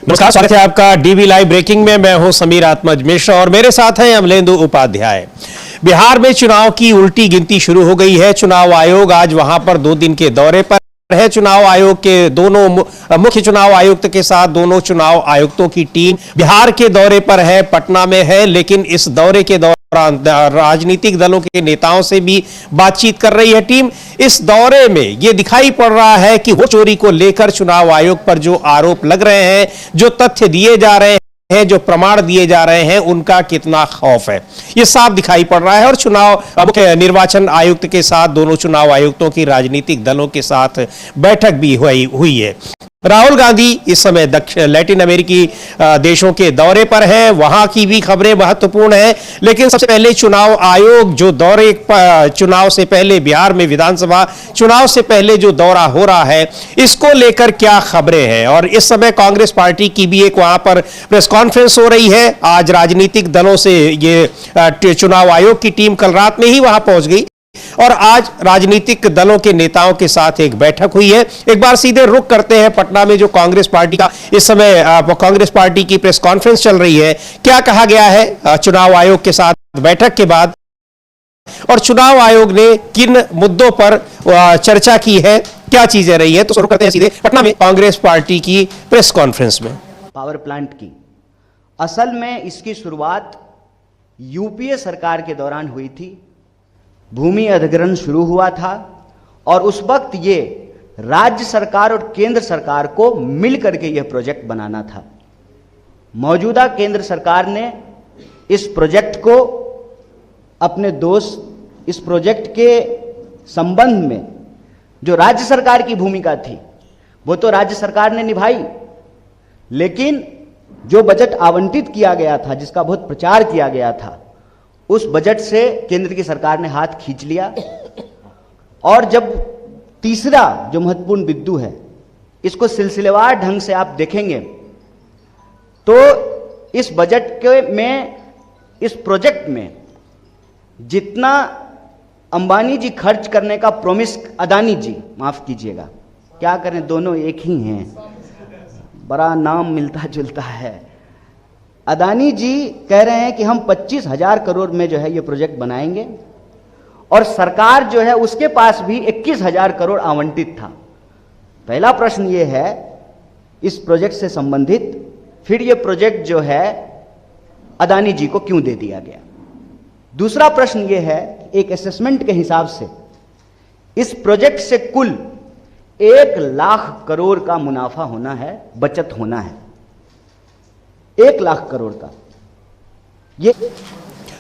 नमस्कार, स्वागत है आपका डीवी लाइव ब्रेकिंग में। मैं हूं समीर आत्मज मिश्र और मेरे साथ हैं अमलेंदु उपाध्याय। बिहार में चुनाव की उल्टी गिनती शुरू हो गई है। चुनाव आयोग आज वहां पर 2 दिन के दौरे पर है। चुनाव आयोग के दोनों मुख्य चुनाव आयुक्त के साथ दोनों चुनाव आयुक्तों की टीम बिहार के दौरे पर है, पटना में है। लेकिन इस दौरे के दौरान राजनीतिक दलों के नेताओं से भी बातचीत कर रही है टीम। इस दौरे में यह दिखाई पड़ रहा है कि वोट चोरी को लेकर चुनाव आयोग पर जो आरोप लग रहे हैं, जो तथ्य दिए जा रहे हैं, जो प्रमाण दिए जा रहे हैं, उनका कितना खौफ है, यह साफ दिखाई पड़ रहा है। और चुनाव मुख्य निर्वाचन आयुक्त के साथ दोनों चुनाव आयुक्तों की राजनीतिक दलों के साथ बैठक भी हुई है। राहुल गांधी इस समय लैटिन अमेरिकी देशों के दौरे पर है, वहां की भी खबरें महत्वपूर्ण है। लेकिन सबसे पहले चुनाव आयोग जो दौरे चुनाव से पहले बिहार में विधानसभा चुनाव से पहले जो दौरा हो रहा है, इसको लेकर क्या खबरें हैं। और इस समय कांग्रेस पार्टी की भी एक वहां पर प्रेस कॉन्फ्रेंस हो रही है। आज राजनीतिक दलों से ये चुनाव आयोग की टीम कल रात में ही वहां पहुंच गई और आज राजनीतिक दलों के नेताओं के साथ एक बैठक हुई है। एक बार सीधे रुख करते हैं पटना में जो कांग्रेस पार्टी का इस समय कांग्रेस पार्टी की प्रेस कॉन्फ्रेंस चल रही है। क्या कहा गया है चुनाव आयोग के साथ बैठक के बाद, और चुनाव आयोग ने किन मुद्दों पर चर्चा की है, क्या चीजें रही है। तो शुरू करते हैं सीधे पटना में कांग्रेस पार्टी की प्रेस कॉन्फ्रेंस में। पावर प्लांट की असल में इसकी शुरुआत यूपीए सरकार के दौरान हुई थी। भूमि अधिग्रहण शुरू हुआ था और उस वक्त ये राज्य सरकार और केंद्र सरकार को मिलकर के यह प्रोजेक्ट बनाना था। मौजूदा केंद्र सरकार ने इस प्रोजेक्ट को अपने दोस्त इस प्रोजेक्ट के संबंध में जो राज्य सरकार की भूमिका थी वो तो राज्य सरकार ने निभाई, लेकिन जो बजट आवंटित किया गया था, जिसका बहुत प्रचार किया गया था, उस बजट से केंद्र की सरकार ने हाथ खींच लिया। और जब तीसरा जो महत्वपूर्ण बिंदु है, इसको सिलसिलेवार ढंग से आप देखेंगे तो इस बजट के में इस प्रोजेक्ट में जितना अंबानी जी खर्च करने का प्रॉमिस, अदानी जी माफ कीजिएगा, क्या करें दोनों एक ही हैं, बड़ा नाम मिलता जुलता है। अदानी जी कह रहे हैं कि हम 25,000 करोड़ में जो है ये प्रोजेक्ट बनाएंगे और सरकार जो है उसके पास भी 21,000 करोड़ आवंटित था। पहला प्रश्न ये है इस प्रोजेक्ट से संबंधित, फिर ये प्रोजेक्ट जो है अदानी जी को क्यों दे दिया गया। दूसरा प्रश्न ये है, एक असेसमेंट के हिसाब से इस प्रोजेक्ट से कुल 1 लाख करोड़ का मुनाफा होना है, बचत होना है 1 लाख करोड़ का।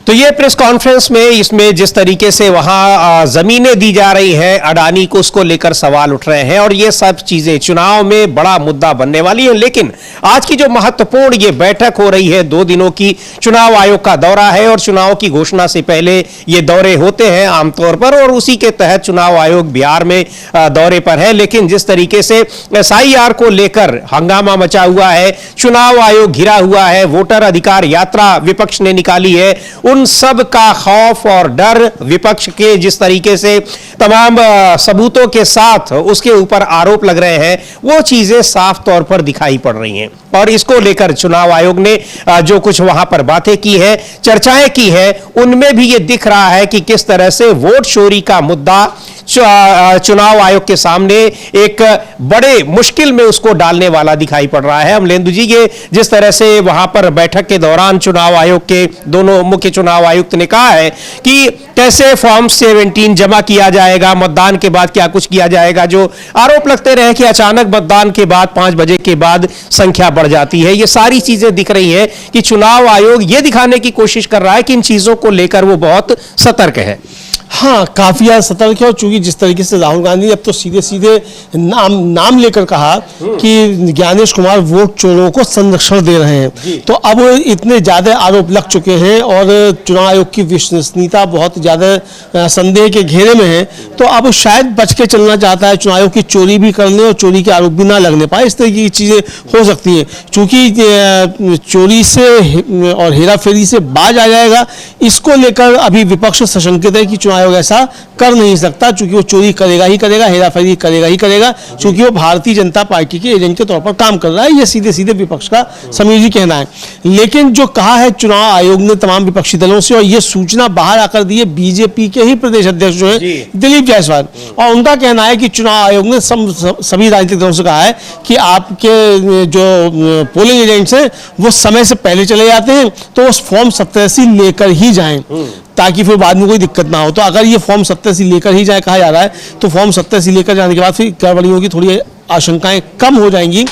तो ये प्रेस कॉन्फ्रेंस में इसमें जिस तरीके से वहां जमीनें दी जा रही हैं अडानी को, उसको लेकर सवाल उठ रहे हैं और ये सब चीजें चुनाव में बड़ा मुद्दा बनने वाली है। लेकिन आज की जो महत्वपूर्ण ये बैठक हो रही है, 2 दिनों की चुनाव आयोग का दौरा है और चुनाव की घोषणा से पहले ये दौरे होते हैं आमतौर पर, और उसी के तहत चुनाव आयोग बिहार में दौरे पर है। लेकिन जिस तरीके से SIR को लेकर हंगामा मचा हुआ है, चुनाव आयोग घिरा हुआ है, वोटर अधिकार यात्रा विपक्ष ने निकाली है, उन सब का खौफ और डर विपक्ष के जिस तरीके से तमाम सबूतों के साथ उसके ऊपर आरोप लग रहे हैं, वो चीजें साफ तौर पर दिखाई पड़ रही हैं। और इसको लेकर चुनाव आयोग ने जो कुछ वहां पर बातें की है, चर्चाएं की है, उनमें भी ये दिख रहा है कि किस तरह से वोट चोरी का मुद्दा चुनाव आयोग के सामने एक बड़े मुश्किल में उसको डालने वाला दिखाई पड़ रहा है। अमलेंदु जी, ये जिस तरह से वहां पर बैठक के दौरान चुनाव आयोग के दोनों मुख्य चुनाव आयुक्त ने कहा है कि कैसे फॉर्म 17 जमा किया जाएगा, मतदान के बाद क्या कुछ किया जाएगा, जो आरोप लगते रहे कि अचानक मतदान के बाद 5 बजे के बाद संख्या बढ़ जाती है, ये सारी चीजें दिख रही हैं कि चुनाव आयोग ये दिखाने की कोशिश कर रहा है कि इन चीजों को लेकर वो बहुत सतर्क है। हाँ, काफी ज्यादा सतर्क है। और चूंकि जिस तरीके से राहुल गांधी ने अब तो सीधे सीधे नाम लेकर कहा कि ज्ञानेश कुमार वोट चोरों को संरक्षण दे रहे हैं, तो अब इतने ज्यादा आरोप लग चुके हैं और चुनाव आयोग की विश्वसनीयता बहुत ज्यादा संदेह के घेरे में है, तो अब शायद बच के चलना चाहता है। चुनाव आयोग की चोरी भी करने और चोरी के आरोप भी ना लगने पाए, इस तरीके की चीजें हो सकती हैं। चूंकि चोरी से और हेराफेरी से बाज आ जाएगा, इसको लेकर अभी विपक्ष सशंकित है कि चुनाव आयोग ऐसा कर नहीं सकता, चूंकि वो चोरी करेगा ही करेगा, हेराफेरी करेगा ही करेगा, चूंकि वो भारतीय जनता पार्टी के एजेंट के तौर पर काम कर रहा है। ये सीधे सीधे विपक्ष का समीर जी कहना है। लेकिन जो कहा है चुनाव आयोग ने तमाम विपक्षी दलों से, और ये सूचना बाहर आकर दी है बीजेपी के ही प्रदेश अध्यक्ष जो है दिलीप जायसवाल, और उनका कहना है कि चुनाव आयोग ने सभी राजनीतिक दलों से कहा है कि आपके जो पोलिंग एजेंट्स हैं वो समय से पहले चले जाते हैं तो उस फॉर्म 87 लेकर ही जाएं, ताकि फिर बाद में कोई दिक्कत ना हो। तो अगर ये फॉर्म 87 लेकर ही जाए कहा जा रहा है, तो फॉर्म 87 लेकर जाने के बाद फिर गड़बड़ियों की थोड़ी आशंकाएं कम हो जाएंगी,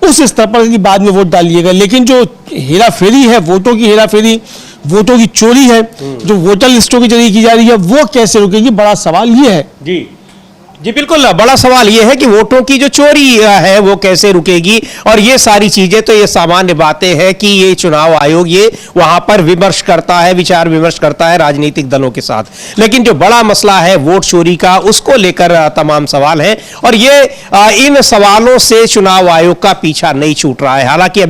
उस स्तर पर कि बाद में वोट डालिएगा। लेकिन जो हेराफेरी है, वोटों की हेराफेरी, वोटों की चोरी है, जो वोटर लिस्टों के जरिए की जा रही है, वो कैसे रुकेगी, बड़ा सवाल ये है। जी बिल्कुल, बड़ा सवाल यह है कि वोटों की जो चोरी है वो कैसे रुकेगी, और ये सारी चीजें तो ये सामान्य बातें हैं कि ये चुनाव आयोग ये वहां पर विमर्श करता है, विचार विमर्श करता है राजनीतिक दलों के साथ। लेकिन जो बड़ा मसला है वोट चोरी का, उसको लेकर तमाम सवाल हैं, और ये इन सवालों से चुनाव आयोग का पीछा नहीं छूट रहा है। हालांकि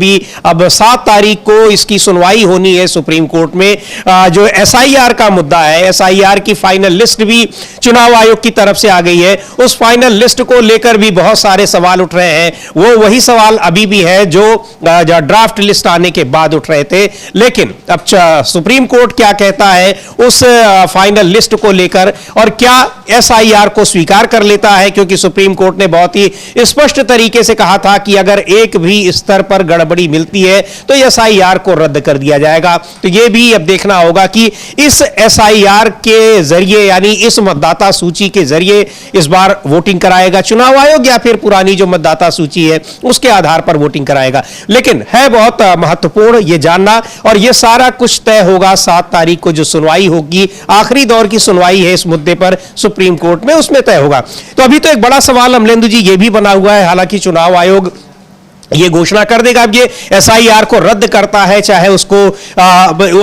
अब 7 तारीख को इसकी सुनवाई होनी है सुप्रीम कोर्ट में। जो SIR का मुद्दा है, SIR की फाइनल लिस्ट भी चुनाव आयोग की तरफ से आ गई है। उस फाइनल लिस्ट को लेकर भी बहुत सारे सवाल उठ रहे हैं। वो वही सवाल अभी भी है जो ड्राफ्ट लिस्ट आने के बाद उठ रहे थे। लेकिन अब सुप्रीम कोर्ट क्या कहता है उस फाइनल लिस्ट को लेकर, और क्या SIR को स्वीकार कर लेता है, क्योंकि सुप्रीम कोर्ट ने बहुत ही स्पष्ट तरीके से कहा था कि अगर एक भी स्तर पर गड़बड़ी मिलती है तो SIR को रद्द कर दिया जाएगा। तो यह भी अब देखना होगा कि इस SIR के जरिए, यानी इस मतदाता सूची के जरिए इस बार वोटिंग कराएगा चुनाव आयोग, या फिर पुरानी जो मतदाता सूची है उसके आधार पर वोटिंग कराएगा। लेकिन है बहुत महत्वपूर्ण ये जानना, और ये सारा कुछ तय होगा 7 तारीख को जो सुनवाई होगी, आखिरी दौर की सुनवाई है इस मुद्दे पर सुप्रीम कोर्ट में, उसमें तय होगा। तो अभी तो एक बड़ा सवाल अमलेंदु जी ये भी बना हुआ है, हालांकि चुनाव आयोग ये घोषणा कर देगा अब ये SIR को रद्द करता है, चाहे उसको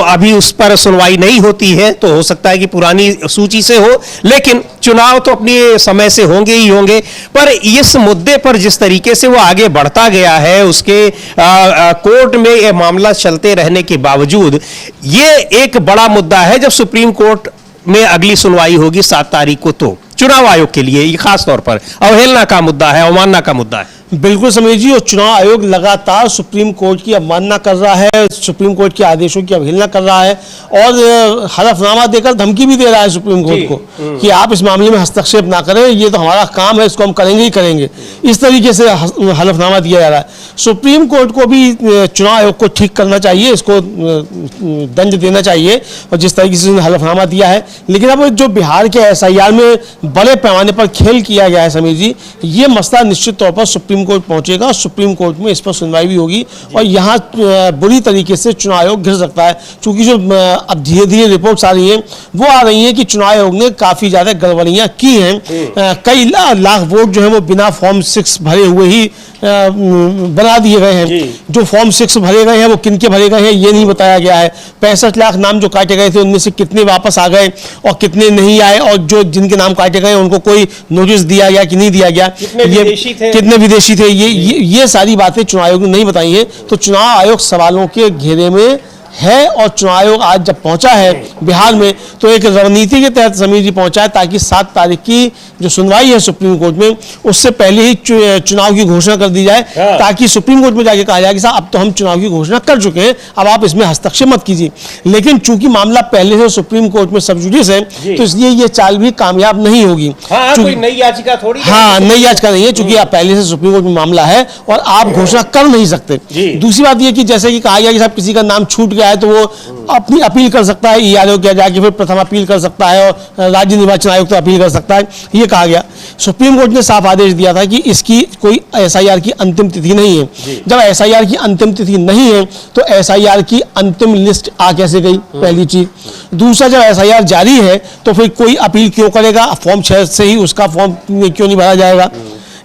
अभी उस पर सुनवाई नहीं होती है, तो हो सकता है कि पुरानी सूची से हो, लेकिन चुनाव तो अपने समय से होंगे ही होंगे। पर इस मुद्दे पर जिस तरीके से वो आगे बढ़ता गया है, उसके कोर्ट में ये मामला चलते रहने के बावजूद, ये एक बड़ा मुद्दा है। जब सुप्रीम कोर्ट में अगली सुनवाई होगी 7 तारीख को, तो चुनाव आयोग के लिए ये खास तौर पर अवहेलना का मुद्दा है, अवमानना का मुद्दा है। बिल्कुल समीर जी, और चुनाव आयोग लगातार सुप्रीम कोर्ट की अवमानना कर रहा है, सुप्रीम कोर्ट के आदेशों की अवहेलना कर रहा है, और हलफनामा देकर धमकी भी दे रहा है सुप्रीम कोर्ट को कि आप इस मामले में हस्तक्षेप ना करें, ये तो हमारा काम है, इसको हम करेंगे ही करेंगे। इस तरीके से हलफनामा दिया जा रहा है। सुप्रीम कोर्ट को भी चुनाव आयोग को ठीक करना चाहिए, इसको दंड देना चाहिए, और जिस तरीके से हलफनामा दिया है। लेकिन अब जो बिहार के SIR में बड़े पैमाने पर खेल किया गया है समीर जी, ये मसला निश्चित तौर पर सुप्रीम कोर्ट पहुंचेगा, सुप्रीम कोर्ट में इस पर सुनवाई भी होगी, और यहाँ बुरी तरीके से चुनाव आयोग घिर सकता है। क्योंकि जो अब धीरे धीरे रिपोर्ट्स आ रही हैं, वो आ रही हैं कि चुनाव आयोग ने काफी ज्यादा गड़बड़ियां की हैं। कई लाख वोट जो है वो बिना फॉर्म 6 भरे हुए ही बना दिए गए हैं। जो फॉर्म 6 भरे गए हैं वो किन के भरे गए हैं ये नहीं बताया गया है। 65 लाख नाम जो काटे गए थे उनमें से कितने वापस आ गए और कितने नहीं आए, और जो जिनके नाम काटे गए उनको कोई नोटिस दिया गया कि नहीं दिया गया, कितने विदेशी थे, ये सारी बातें चुनाव आयोग ने नहीं बताई हैं। तो चुनाव आयोग सवालों के घेरे में है, और चुनाव आयोग आज जब पहुंचा है बिहार में, तो एक रणनीति के तहत समीर जी पहुंचा है, ताकि 7 तारीख की जो सुनवाई है सुप्रीम कोर्ट में, उससे पहले ही चुनाव की घोषणा कर दी जाए, ताकि सुप्रीम कोर्ट में जाके कहा जाए कि साहब अब तो हम चुनाव की घोषणा कर चुके हैं, अब आप इसमें हस्तक्षेप मत कीजिए। लेकिन चूंकि मामला पहले से सुप्रीम कोर्ट में सब जुडिस है, तो इसलिए ये चाल भी कामयाब नहीं होगी। कोई नई याचिका थोड़ी, नई याचिका नहीं है, चूंकि आप पहले से सुप्रीम कोर्ट में मामला है और आप घोषणा कर नहीं सकते। दूसरी बात यह कि जैसे कि कहा गया कि साहब किसी का नाम छूट गया है तो वो अपनी अपील कर सकता है, आयोग के जाके फिर प्रथम अपील कर सकता है, और राज्य निर्वाचन आयोग तो अपील कर सकता है, ये कहा गया। सुप्रीम कोर्ट ने साफ आदेश दिया था कि इसकी कोई SIR की अंतिम तिथि नहीं है। जब SIR की अंतिम तिथि नहीं है तो SIR की अंतिम लिस्ट आ कैसे गई, पहली चीज। दूसरा, जब SIR जारी है तो फिर कोई अपील क्यों करेगा, फॉर्म 6 से ही उसका फॉर्म क्यों नहीं भरा जाएगा।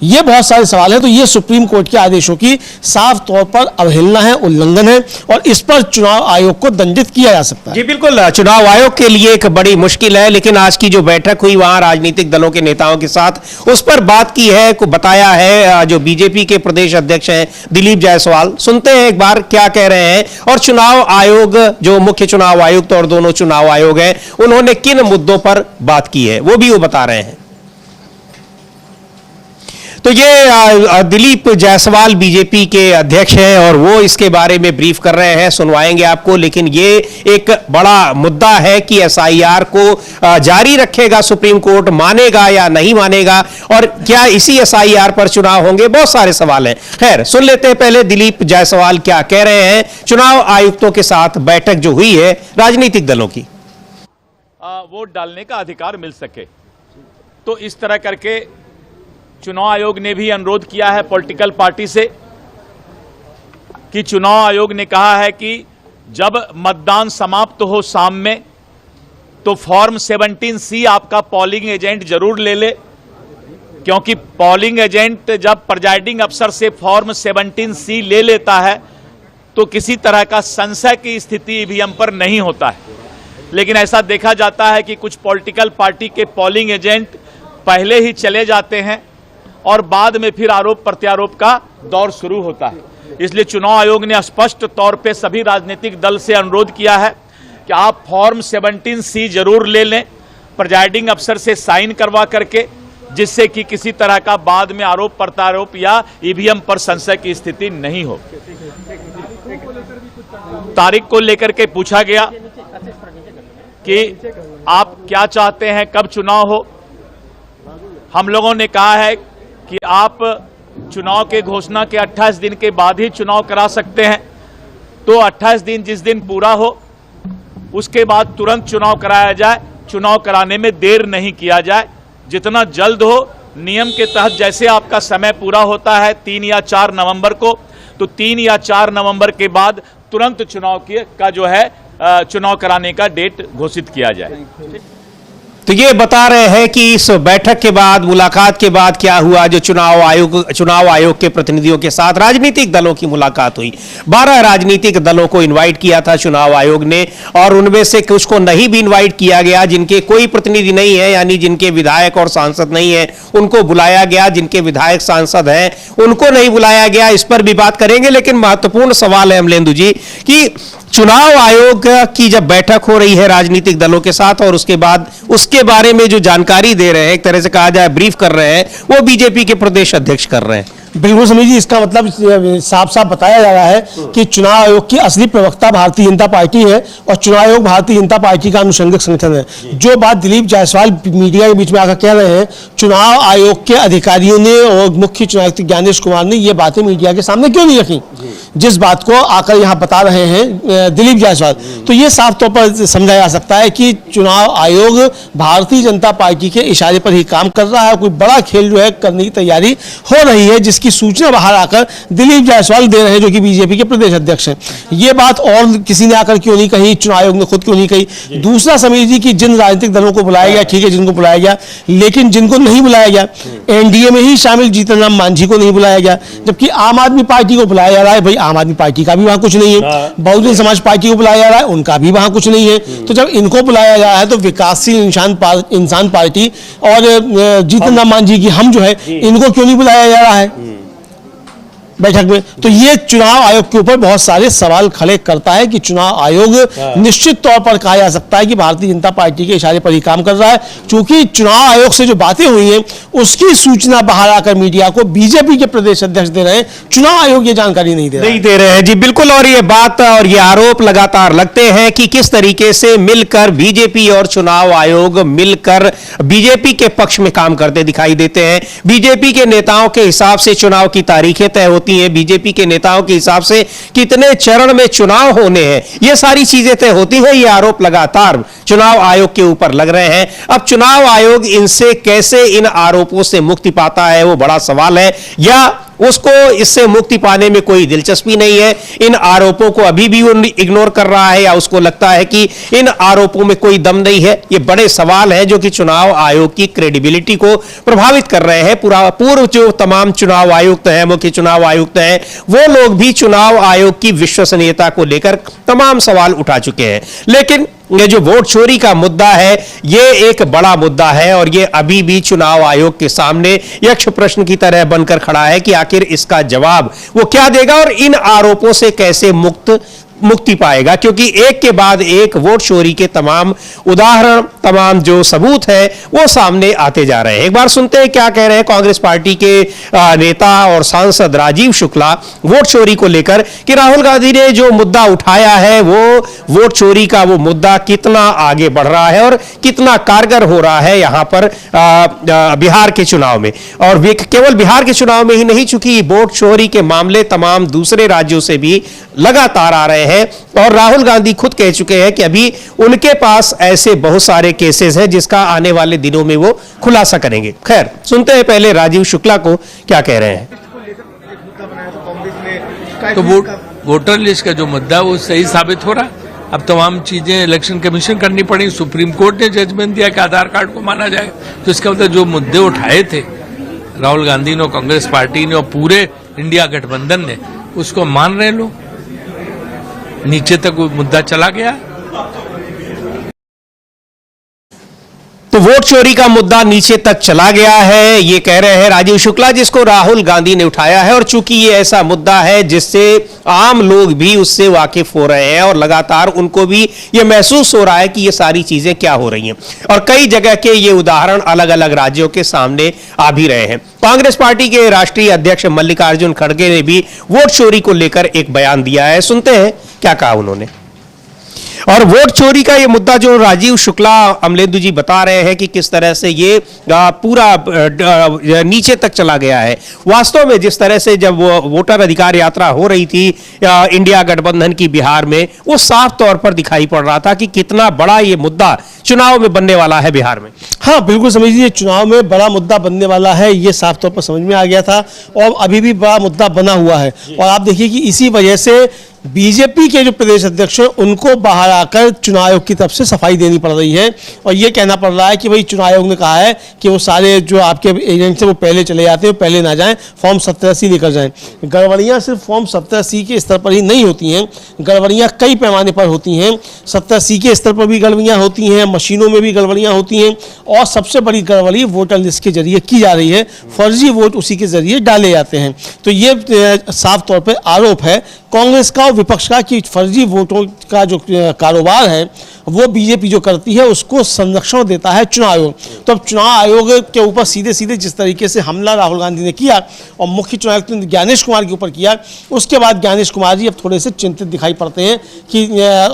ये बहुत सारे सवाल हैं। तो ये सुप्रीम कोर्ट के आदेशों की साफ तौर पर अवहेलना है, उल्लंघन है, और इस पर चुनाव आयोग को दंडित किया जा सकता है। जी बिल्कुल, चुनाव आयोग के लिए एक बड़ी मुश्किल है, लेकिन आज की जो बैठक हुई वहां राजनीतिक दलों के नेताओं के साथ उस पर बात की है, को बताया है जो बीजेपी के प्रदेश अध्यक्ष हैं दिलीप जायसवाल। सुनते हैं एक बार क्या कह रहे हैं, और चुनाव आयोग जो मुख्य चुनाव आयुक्त और दोनों चुनाव आयोग हैं उन्होंने किन मुद्दों पर बात की है वो भी वो बता रहे हैं। तो ये दिलीप जायसवाल बीजेपी के अध्यक्ष हैं और वो इसके बारे में ब्रीफ कर रहे हैं, सुनवाएंगे आपको। लेकिन ये एक बड़ा मुद्दा है कि एसआईआर को जारी रखेगा सुप्रीम कोर्ट, मानेगा या नहीं मानेगा, और क्या इसी एसआईआर पर चुनाव होंगे, बहुत सारे सवाल हैं। खैर, सुन लेते हैं पहले दिलीप जायसवाल क्या कह रहे हैं। चुनाव आयुक्तों के साथ बैठक जो हुई है राजनीतिक दलों की, वोट डालने का अधिकार मिल सके, तो इस तरह करके चुनाव आयोग ने भी अनुरोध किया है पॉलिटिकल पार्टी से कि चुनाव आयोग ने कहा है कि जब मतदान समाप्त हो शाम में तो फॉर्म 17C आपका पोलिंग एजेंट जरूर ले ले, क्योंकि पोलिंग एजेंट जब प्रिजाइडिंग अफसर से फॉर्म 17C ले लेता है तो किसी तरह का संशय की स्थिति ईवीएम पर नहीं होता है। लेकिन ऐसा देखा जाता है कि कुछ पॉलिटिकल पार्टी के पोलिंग एजेंट पहले ही चले जाते हैं और बाद में फिर आरोप प्रत्यारोप का दौर शुरू होता है। इसलिए चुनाव आयोग ने स्पष्ट तौर पे सभी राजनीतिक दल से अनुरोध किया है कि आप फॉर्म 17C जरूर ले लें प्रिजाइडिंग अफसर से साइन करवा करके, जिससे कि किसी तरह का बाद में आरोप प्रत्यारोप या ईवीएम पर संशय की स्थिति नहीं हो। तारीख को लेकर के पूछा गया कि आप क्या चाहते हैं, कब चुनाव हो। हम लोगों ने कहा है कि आप चुनाव के घोषणा के 28 दिन के बाद ही चुनाव करा सकते हैं, तो 28 दिन जिस दिन पूरा हो उसके बाद तुरंत चुनाव कराया जाए, चुनाव कराने में देर नहीं किया जाए, जितना जल्द हो। नियम के तहत जैसे आपका समय पूरा होता है 3 या 4 नवंबर को, तो 3 या 4 नवंबर के बाद तुरंत चुनाव का जो है चुनाव कराने का डेट घोषित किया जाए। तो ये बता रहे हैं कि इस बैठक के बाद, मुलाकात के बाद क्या हुआ। जो चुनाव आयोग के प्रतिनिधियों के साथ राजनीतिक दलों की मुलाकात हुई, 12 राजनीतिक दलों को इनवाइट किया था चुनाव आयोग ने, और उनमें से कुछ को नहीं भी इनवाइट किया गया, जिनके कोई प्रतिनिधि नहीं है, यानी जिनके विधायक और सांसद नहीं है उनको बुलाया गया, जिनके विधायक सांसद हैं उनको नहीं बुलाया गया। इस पर भी बात करेंगे, लेकिन महत्वपूर्ण सवाल है अमलेंदु जी कि चुनाव आयोग की जब बैठक हो रही है राजनीतिक दलों के साथ, और उसके बाद उसके बारे में जो जानकारी दे रहे हैं, एक तरह से कहा जाए ब्रीफ कर रहे हैं, वो बीजेपी के प्रदेश अध्यक्ष कर रहे हैं। बिल्कुल समीर जी, इसका मतलब साफ साफ बताया जा रहा है कि चुनाव आयोग की असली प्रवक्ता भारतीय जनता पार्टी है और चुनाव आयोग भारतीय जनता पार्टी का अनुषंगिक संगठन है। जो बात दिलीप जायसवाल मीडिया के बीच में आकर कह रहे हैं, चुनाव आयोग के अधिकारियों ने और मुख्य चुनाव आयुक्त ज्ञानेश कुमार ने ये बातें मीडिया के सामने क्यों नहीं रखी, जिस बात को आकर यहाँ बता रहे हैं दिलीप जायसवाल, तो ये साफ तौर पर समझा जा सकता है कि चुनाव आयोग भारतीय जनता पार्टी के इशारे पर ही काम कर रहा है। कोई बड़ा खेल जो है करने की तैयारी हो रही है, जिसकी सूचना बाहर आकर दिलीप जायसवाल दे रहे हैं, जो कि बीजेपी के प्रदेश अध्यक्ष हैं। ये बात और किसी ने आकर क्यों नहीं कही, चुनाव आयोग ने खुद क्यों नहीं कही। दूसरा समीर जी की जिन राजनीतिक दलों को बुलाया गया, ठीक है, जिनको बुलाया गया, लेकिन जिनको नहीं बुलाया गया, एनडीए में ही शामिल जीतन राम मांझी को नहीं बुलाया गया, जबकि आम आदमी पार्टी को बुलाया जा रहा है। भाई आम आदमी पार्टी का भी वहां कुछ नहीं है, बहुजन समाज पार्टी को बुलाया जा रहा है, उनका भी वहां कुछ नहीं है। तो जब इनको बुलाया जा रहा है तो विकासशील इंसान पार्टी और जीतन राम मांझी की हम जो है, इनको क्यों नहीं बुलाया जा रहा है बैठक में। तो ये चुनाव आयोग के ऊपर बहुत सारे सवाल खड़े करता है कि चुनाव आयोग निश्चित तौर पर कहा जा सकता है कि भारतीय जनता पार्टी के इशारे पर ही काम कर रहा है, क्योंकि चुनाव आयोग से जो बातें हुई हैं उसकी सूचना बाहर आकर मीडिया को बीजेपी के प्रदेश अध्यक्ष दे रहे हैं, चुनाव आयोग ये जानकारी नहीं दे रहे हैं। जी बिल्कुल, और ये बात और ये आरोप लगातार लगते हैं कि किस तरीके से मिलकर बीजेपी और चुनाव आयोग मिलकर बीजेपी के पक्ष में काम करते दिखाई देते हैं। बीजेपी के नेताओं के हिसाब से चुनाव की तारीखें तय होती है, बीजेपी के नेताओं के हिसाब से कितने चरण में चुनाव होने हैं, ये सारी चीजें तय होती है। ये आरोप लगातार चुनाव आयोग के ऊपर लग रहे हैं। अब चुनाव आयोग इनसे कैसे इन आरोपों से मुक्ति पाता है वो बड़ा सवाल है, या उसको इससे मुक्ति पाने में कोई दिलचस्पी नहीं है। इन आरोपों को अभी भी वो इग्नोर कर रहा है या उसको लगता है कि इन आरोपों में कोई दम नहीं है। ये बड़े सवाल हैं जो कि चुनाव आयोग की क्रेडिबिलिटी को प्रभावित कर रहे हैं। पूर्व जो तमाम चुनाव आयुक्त हैं, मुख्य चुनाव आयुक्त हैं, वो लोग भी चुनाव आयोग की विश्वसनीयता को लेकर तमाम सवाल उठा चुके हैं। लेकिन ये जो वोट चोरी का मुद्दा है, ये एक बड़ा मुद्दा है और ये अभी भी चुनाव आयोग के सामने यक्ष प्रश्न की तरह बनकर खड़ा है कि आखिर इसका जवाब वो क्या देगा और इन आरोपों से कैसे मुक्ति पाएगा, क्योंकि एक के बाद एक वोट चोरी के तमाम उदाहरण, तमाम जो सबूत है वो सामने आते जा रहे हैं। एक बार सुनते हैं क्या कह रहे हैं कांग्रेस पार्टी के नेता और सांसद राजीव शुक्ला वोट चोरी को लेकर कि राहुल गांधी ने जो मुद्दा उठाया है वो वोट चोरी का वो मुद्दा कितना आगे बढ़ रहा है और कितना कारगर हो रहा है यहां पर बिहार के चुनाव में। और केवल बिहार के चुनाव में ही नहीं, चूंकि वोट चोरी के मामले तमाम दूसरे राज्यों से भी लगातार आ रहे हैं और राहुल गांधी खुद कह चुके हैं कि अभी उनके पास ऐसे बहुत सारे केसेस हैं जिसका आने वाले दिनों में वो खुलासा करेंगे। खैर, सुनते हैं पहले राजीव शुक्ला को क्या कह रहे हैं। तो वोटर लिस्ट का जो मुद्दा है वो सही साबित हो रहा है। अब तमाम चीजें इलेक्शन कमीशन करनी पड़ी। सुप्रीम कोर्ट ने जजमेंट दिया कि आधार कार्ड को माना जाए। तो इसका मतलब जो मुद्दे उठाए थे राहुल गांधी ने, कांग्रेस पार्टी ने और पूरे इंडिया गठबंधन ने, उसको मान रहे लोग। नीचे तक वो मुद्दा चला गया। तो वोट चोरी का मुद्दा नीचे तक चला गया है, ये कह रहे हैं राजीव शुक्ला, जिसको राहुल गांधी ने उठाया है। और चूंकि ये ऐसा मुद्दा है जिससे आम लोग भी उससे वाकिफ हो रहे हैं और लगातार उनको भी ये महसूस हो रहा है कि ये सारी चीजें क्या हो रही हैं और कई जगह के ये उदाहरण अलग अलग राज्यों के सामने आ भी रहे हैं। कांग्रेस पार्टी के राष्ट्रीय अध्यक्ष मल्लिकार्जुन खड़गे ने भी वोट चोरी को लेकर एक बयान दिया है। सुनते हैं क्या कहा उन्होंने। और वोट चोरी का ये मुद्दा जो राजीव शुक्ला अमलेंदु जी बता रहे हैं कि किस तरह से ये पूरा नीचे तक चला गया है। वास्तव में जिस तरह से जब वो वोटर अधिकार यात्रा हो रही थी इंडिया गठबंधन की बिहार में, वो साफ तौर पर दिखाई पड़ रहा था कि कितना बड़ा ये मुद्दा चुनाव में बनने वाला है बिहार में। हाँ, बिल्कुल समझिए, चुनाव में बड़ा मुद्दा बनने वाला है, ये साफ तौर पर समझ में आ गया था और अभी भी बड़ा मुद्दा बना हुआ है। और आप देखिए कि इसी वजह से बीजेपी के जो प्रदेश अध्यक्ष हैं उनको बाहर आकर चुनाव आयोग की तरफ से सफाई देनी पड़ रही है और ये कहना पड़ रहा है कि भाई चुनाव आयोग ने कहा है कि वो सारे जो आपके एजेंट हैं वो पहले चले जाते हैं, पहले ना जाएं, फॉर्म 17C लेकर जाएं। गड़बड़ियां सिर्फ फॉर्म 17C के स्तर पर ही नहीं होती हैं, गड़बड़ियां कई पैमाने पर होती हैं। 17C के स्तर पर भी गड़बड़ियां होती हैं, मशीनों में भी गड़बड़ियां होती हैं और सबसे बड़ी गड़बड़ी वोटर लिस्ट के जरिए की जा रही है। फर्जी वोट उसी के जरिए डाले जाते हैं। तो ये साफ तौर पर आरोप है कांग्रेस का और विपक्ष का कि फर्जी वोटों का जो कारोबार है वो बीजेपी जो करती है उसको संरक्षण देता है चुनाव आयोग। तो अब चुनाव आयोग के ऊपर सीधे सीधे जिस तरीके से हमला राहुल गांधी ने किया और मुख्य चुनाव आयुक्त ने ज्ञानेश कुमार के ऊपर किया, उसके बाद ज्ञानेश कुमार जी अब थोड़े से चिंतित दिखाई पड़ते हैं कि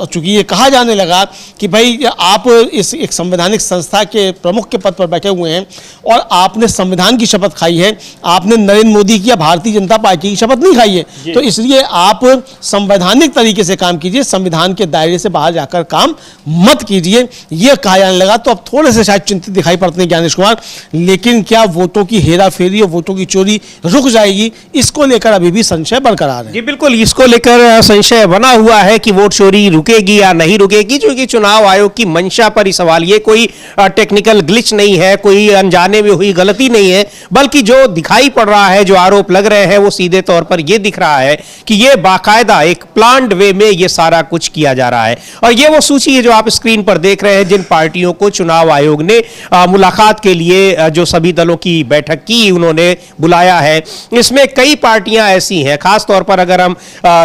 चूंकि ये कहा जाने लगा कि भाई आप इस एक संवैधानिक संस्था के प्रमुख के पद पर बैठे हुए हैं और आपने संविधान की शपथ खाई है, आपने नरेंद्र मोदी की या भारतीय जनता पार्टी की शपथ नहीं खाई है। तो इसलिए आप संवैधानिक तरीके से काम कीजिए, संविधान के दायरे से बाहर जाकर काम मत कीजिए, यह कहा जाने लगा। तो अब थोड़े से शायद चिंतित दिखाई पड़ते हैं ज्ञानेश कुमार। लेकिन क्या वोटों की हेराफेरी और वोटों की चोरी रुक जाएगी, इसको लेकर अभी भी संशय बरकरार है। जी बिल्कुल, इसको लेकर संशय बना हुआ है कि वोट चोरी रुकेगी या नहीं रुकेगी, क्योंकि चुनाव आयोग की मंशा पर ही सवाल। ये कोई टेक्निकल ग्लिच नहीं है, कोई अनजाने में हुई गलती नहीं है, बल्कि जो दिखाई पड़ रहा है, जो आरोप लग रहे हैं, वो सीधे तौर पर यह दिख रहा है कि यह बाकायदा एक प्लान्ड वे में ये सारा कुछ किया जा रहा है। और ये वो सूची है जो आप स्क्रीन पर देख रहे हैं, जिन पार्टियों को चुनाव आयोग ने मुलाकात के लिए जो सभी दलों की बैठक की उन्होंने बुलाया है। इसमें कई पार्टियां ऐसी हैं, खास तौर पर अगर हम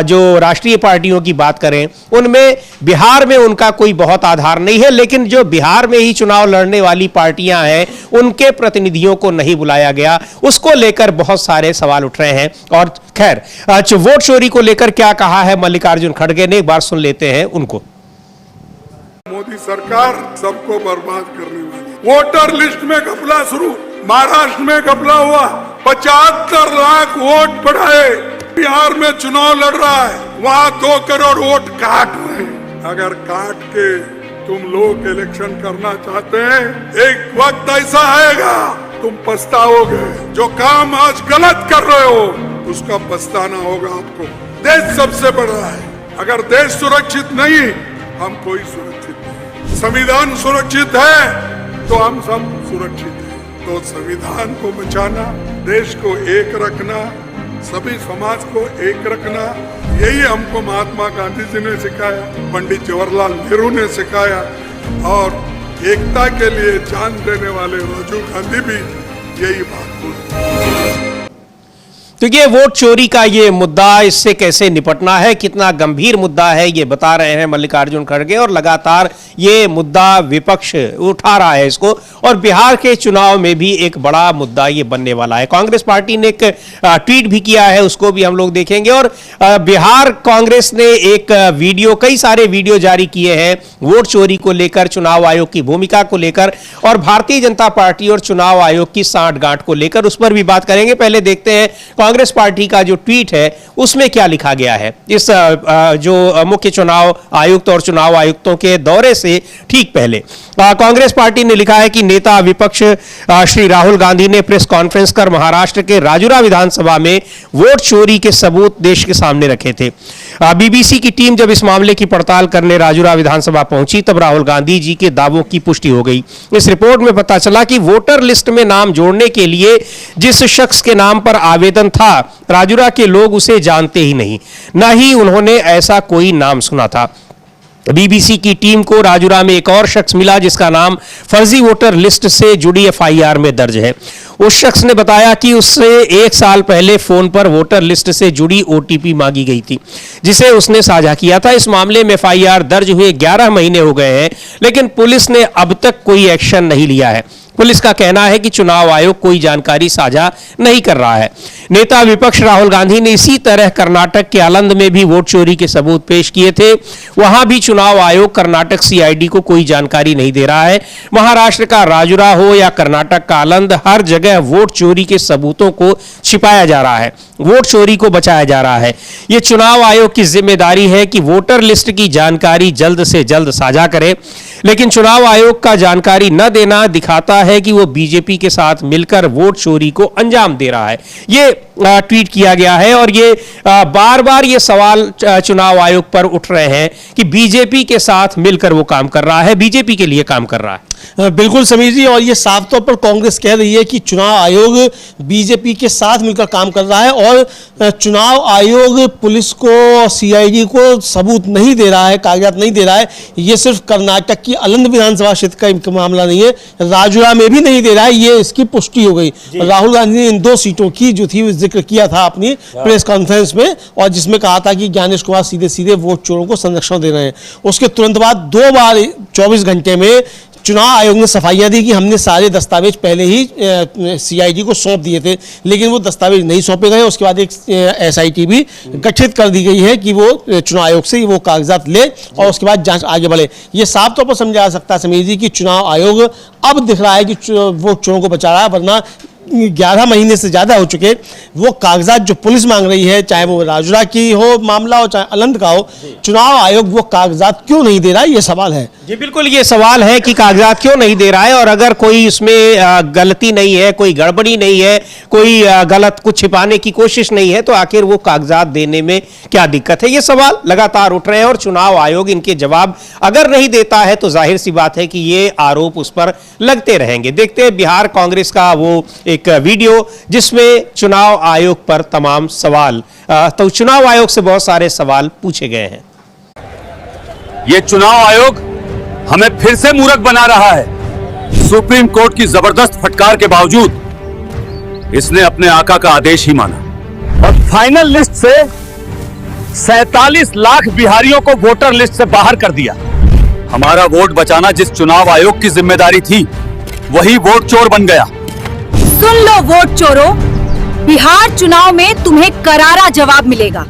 जो राष्ट्रीय पार्टियों की बात करें, उनमें बिहार में उनका कोई बहुत आधार नहीं है, लेकिन जो बिहार में ही चुनाव लड़ने वाली पार्टियां हैं उनके प्रतिनिधियों को नहीं बुलाया गया, उसको लेकर बहुत सारे सवाल उठ रहे हैं। और खैर, वोट चोरी को लेकर क्या कहा है मल्लिकार्जुन खड़गे ने, एक बार सुन लेते हैं उनको। मोदी सरकार सबको बर्बाद करने वाली। वोटर लिस्ट में घपला शुरू, महाराष्ट्र में घपला हुआ, 75 लाख वोट बढ़ाए। बिहार में चुनाव लड़ रहा है, वहां 2 करोड़ वोट काट रहे हैं। अगर काट के तुम लोग इलेक्शन करना चाहते हैं, एक वक्त ऐसा आएगा तुम पछताओगे। जो काम आज गलत कर रहे हो उसका पछताना होगा आपको। देश सबसे बड़ा है, अगर देश सुरक्षित नहीं हम कोई सुरक्षित नहीं। संविधान सुरक्षित है तो हम सब सुरक्षित हैं। तो संविधान को बचाना, देश को एक रखना, सभी समाज को एक रखना, यही हमको महात्मा गांधी जी ने सिखाया, पंडित जवाहरलाल नेहरू ने सिखाया और एकता के लिए जान देने वाले राजीव गांधी भी यही बात बोलते। तो ये वोट चोरी का ये मुद्दा, इससे कैसे निपटना है, कितना गंभीर मुद्दा है, ये बता रहे हैं मल्लिकार्जुन खड़गे। और लगातार ये मुद्दा विपक्ष उठा रहा है इसको, और बिहार के चुनाव में भी एक बड़ा मुद्दा ये बनने वाला है। कांग्रेस पार्टी ने एक ट्वीट भी किया है, उसको भी हम लोग देखेंगे। और बिहार कांग्रेस ने एक वीडियो, कई सारे वीडियो जारी किए हैं वोट चोरी को लेकर, चुनाव आयोग की भूमिका को लेकर, और भारतीय जनता पार्टी और चुनाव आयोग की सांठगांठ को लेकर, उस पर भी बात करेंगे। पहले देखते हैं कांग्रेस पार्टी का जो ट्वीट है उसमें क्या लिखा गया है। इस जो मुख्य चुनाव आयुक्त और चुनाव आयुक्तों के दौरे से ठीक पहले कांग्रेस पार्टी ने लिखा है कि नेता विपक्ष श्री राहुल गांधी ने प्रेस कॉन्फ्रेंस कर महाराष्ट्र के राजुरा विधानसभा में वोट चोरी के सबूत देश के सामने रखे थे। बीबीसी की टीम जब इस मामले की पड़ताल करने राजुरा विधानसभा पहुंची तब राहुल गांधी जी के दावों की पुष्टि हो गई। इस रिपोर्ट में पता चला कि वोटर लिस्ट में नाम जोड़ने के लिए जिस शख्स के नाम पर आवेदन था, राजुरा के लोग उसे जानते ही नहीं, न ही उन्होंने ऐसा कोई नाम सुना था। बीबीसी की टीम को राजुरा में एक और शख्स मिला जिसका नाम फर्जी वोटर लिस्ट से जुड़ी एफआईआर में दर्ज है। उस शख्स ने बताया कि उससे 1 साल पहले फोन पर वोटर लिस्ट से जुड़ी ओटीपी मांगी गई थी, जिसे उसने साझा किया था। इस मामले में एफआईआर दर्ज हुए 11 महीने हो गए हैं, लेकिन पुलिस ने अब तक कोई एक्शन नहीं लिया है। पुलिस का कहना है कि चुनाव आयोग कोई जानकारी साझा नहीं कर रहा है। नेता विपक्ष राहुल गांधी ने इसी तरह कर्नाटक के आलंद में भी वोट चोरी के सबूत पेश किए थे। वहां भी चुनाव आयोग कर्नाटक सीआईडी को कोई जानकारी नहीं दे रहा है। महाराष्ट्र का राजुरा हो या कर्नाटक का आलंद, हर जगह वोट चोरी के सबूतों को छिपाया जा रहा है, वोट चोरी को बचाया जा रहा है। यह चुनाव आयोग की जिम्मेदारी है कि वोटर लिस्ट की जानकारी जल्द से जल्द साझा करे, लेकिन चुनाव आयोग का जानकारी न देना दिखाता है कि वो बीजेपी के साथ मिलकर वोट चोरी को अंजाम दे रहा है। ये ट्वीट किया गया है। और ये बार बार ये सवाल चुनाव आयोग पर उठ रहे हैं कि बीजेपी के साथ मिलकर वो काम कर रहा है, बीजेपी के लिए काम कर रहा है। बिल्कुल समीर जी, और ये साफ तौर पर कांग्रेस कह रही है कि चुनाव आयोग बीजेपी के साथ मिलकर काम कर रहा है और चुनाव आयोग पुलिस को, सीआईडी को सबूत नहीं दे रहा है, कागजात नहीं दे रहा है। ये सिर्फ कर्नाटक की आलंद विधानसभा क्षेत्र का मामला नहीं है, राजुरा में भी नहीं दे रहा है। ये इसकी पुष्टि हो गई। राहुल गांधी ने इन 2 सीटों की जो थी जिक्र किया था अपनी प्रेस कॉन्फ्रेंस में, और जिसमें कहा था कि ज्ञानेश कुमार सीधे सीधे वोट चोरों को संरक्षण दे रहे हैं। उसके तुरंत बाद 2 बार 24 घंटे में चुनाव आयोग ने सफाइयां दी कि हमने सारे दस्तावेज पहले ही सीआईडी को सौंप दिए थे, लेकिन वो दस्तावेज नहीं सौंपे गए। उसके बाद एक एसआईटी भी गठित कर दी गई है कि वो चुनाव आयोग से वो कागजात ले और उसके बाद जांच आगे बढ़े। ये साफ तौर पर समझा जा सकता है समीर जी कि चुनाव आयोग अब दिख रहा है कि वो चोरों को बचा रहा है, वरना 11 महीने से ज्यादा हो चुके वो कागजात जो पुलिस मांग रही है, चाहे वो राजुरा की हो मामला हो चाहे आलंद का हो, चुनाव आयोग वो कागजात क्यों नहीं दे रहा है, ये सवाल है। जी बिल्कुल, ये सवाल है कि कागजात क्यों नहीं दे रहा है, और अगर कोई इसमें गलती नहीं है, कोई गड़बड़ी नहीं है, कोई गलत कुछ छिपाने की कोशिश नहीं है, तो आखिर वो कागजात देने में क्या दिक्कत है। ये सवाल लगातार उठ रहे हैं और चुनाव आयोग इनके जवाब अगर नहीं देता है तो जाहिर सी बात है कि ये आरोप उस पर लगते रहेंगे। देखते हैं बिहार कांग्रेस का वो एक वीडियो जिसमें चुनाव आयोग पर तमाम सवाल, तो चुनाव आयोग से बहुत सारे सवाल पूछे गए हैं। ये चुनाव आयोग हमें फिर से मूर्ख बना रहा है। सुप्रीम कोर्ट की जबरदस्त फटकार के बावजूद इसने अपने आका का आदेश ही माना और फाइनल लिस्ट से 47 लाख बिहारियों को वोटर लिस्ट से बाहर कर दिया। हमारा वोट बचाना जिस चुनाव आयोग की जिम्मेदारी थी, वही वोट चोर बन गया। सुन लो वोट चोरों, बिहार चुनाव में तुम्हें करारा जवाब मिलेगा।